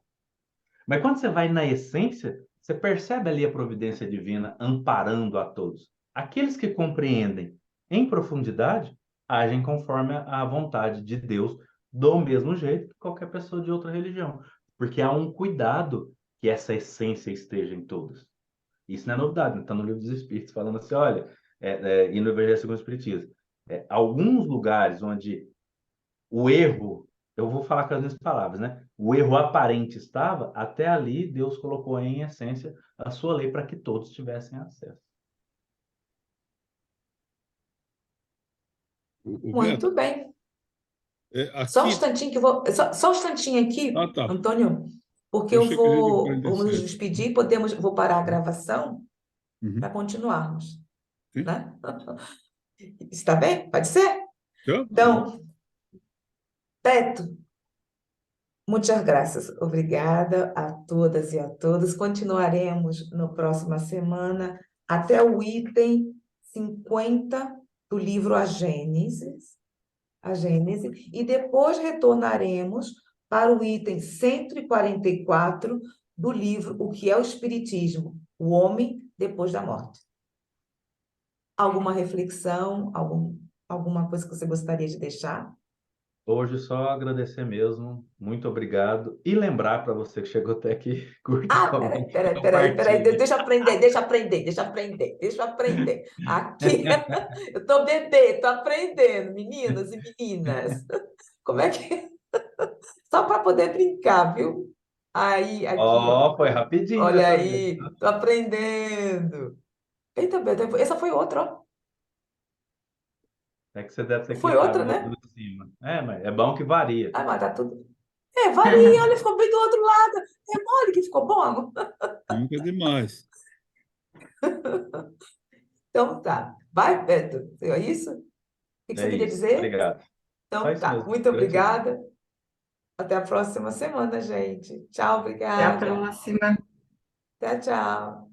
Mas quando você vai na essência, você percebe ali a providência divina amparando a todos. Aqueles que compreendem em profundidade agem conforme a vontade de Deus, do mesmo jeito que qualquer pessoa de outra religião. Porque há um cuidado que essa essência esteja em todos. Isso não é novidade, está no Livro dos Espíritos, falando assim, olha, e no Evangelho segundo o Espiritismo, alguns lugares onde o erro, eu vou falar com as minhas palavras, né? O erro aparente estava, até ali Deus colocou em essência a sua lei para que todos tivessem acesso. O Beto, Muito bem. Só um aqui. instantinho que eu vou. Só um instantinho aqui, Ah, tá. Antônio, porque Eu eu achei que a gente ia vou. Vamos nos 47. despedir, vou parar a gravação Uhum. para continuarmos, Sim. né? Está bem? Pode ser? Tá? Então, Beto, muitas graças. Obrigada a todas e a todos. Continuaremos na próxima semana até o item 50 do livro A Gênese, e depois retornaremos para o item 144 do livro O que é o Espiritismo? O Homem Depois da Morte. Alguma reflexão, alguma coisa que você gostaria de deixar? Hoje só agradecer mesmo, muito obrigado. E lembrar para você que chegou até aqui, curta, Ah, comente, peraí, compartilhe. deixa eu aprender. Aqui, eu tô bebê, tô aprendendo, meninos e meninas. Como é que... Só para poder brincar, viu? Aí, aqui, ó. Ó, foi rapidinho Olha dessa vez. aí, tô aprendendo. Eita, Beto, essa foi outra, ó. É que você deve ter Foi clicado outra, no né? de cima. Mas é bom que varia. Ah, mas tá tudo... varia, olha, ficou bem do outro lado. É mole que ficou bom. Nunca é demais. Então tá. Vai, Beto. É isso? O que É você queria isso. dizer? Obrigado. Só Então isso tá. mesmo. Muito Gratidão. obrigada. Até a próxima semana, gente. Tchau, Até a obrigada. próxima. Tchau, tchau.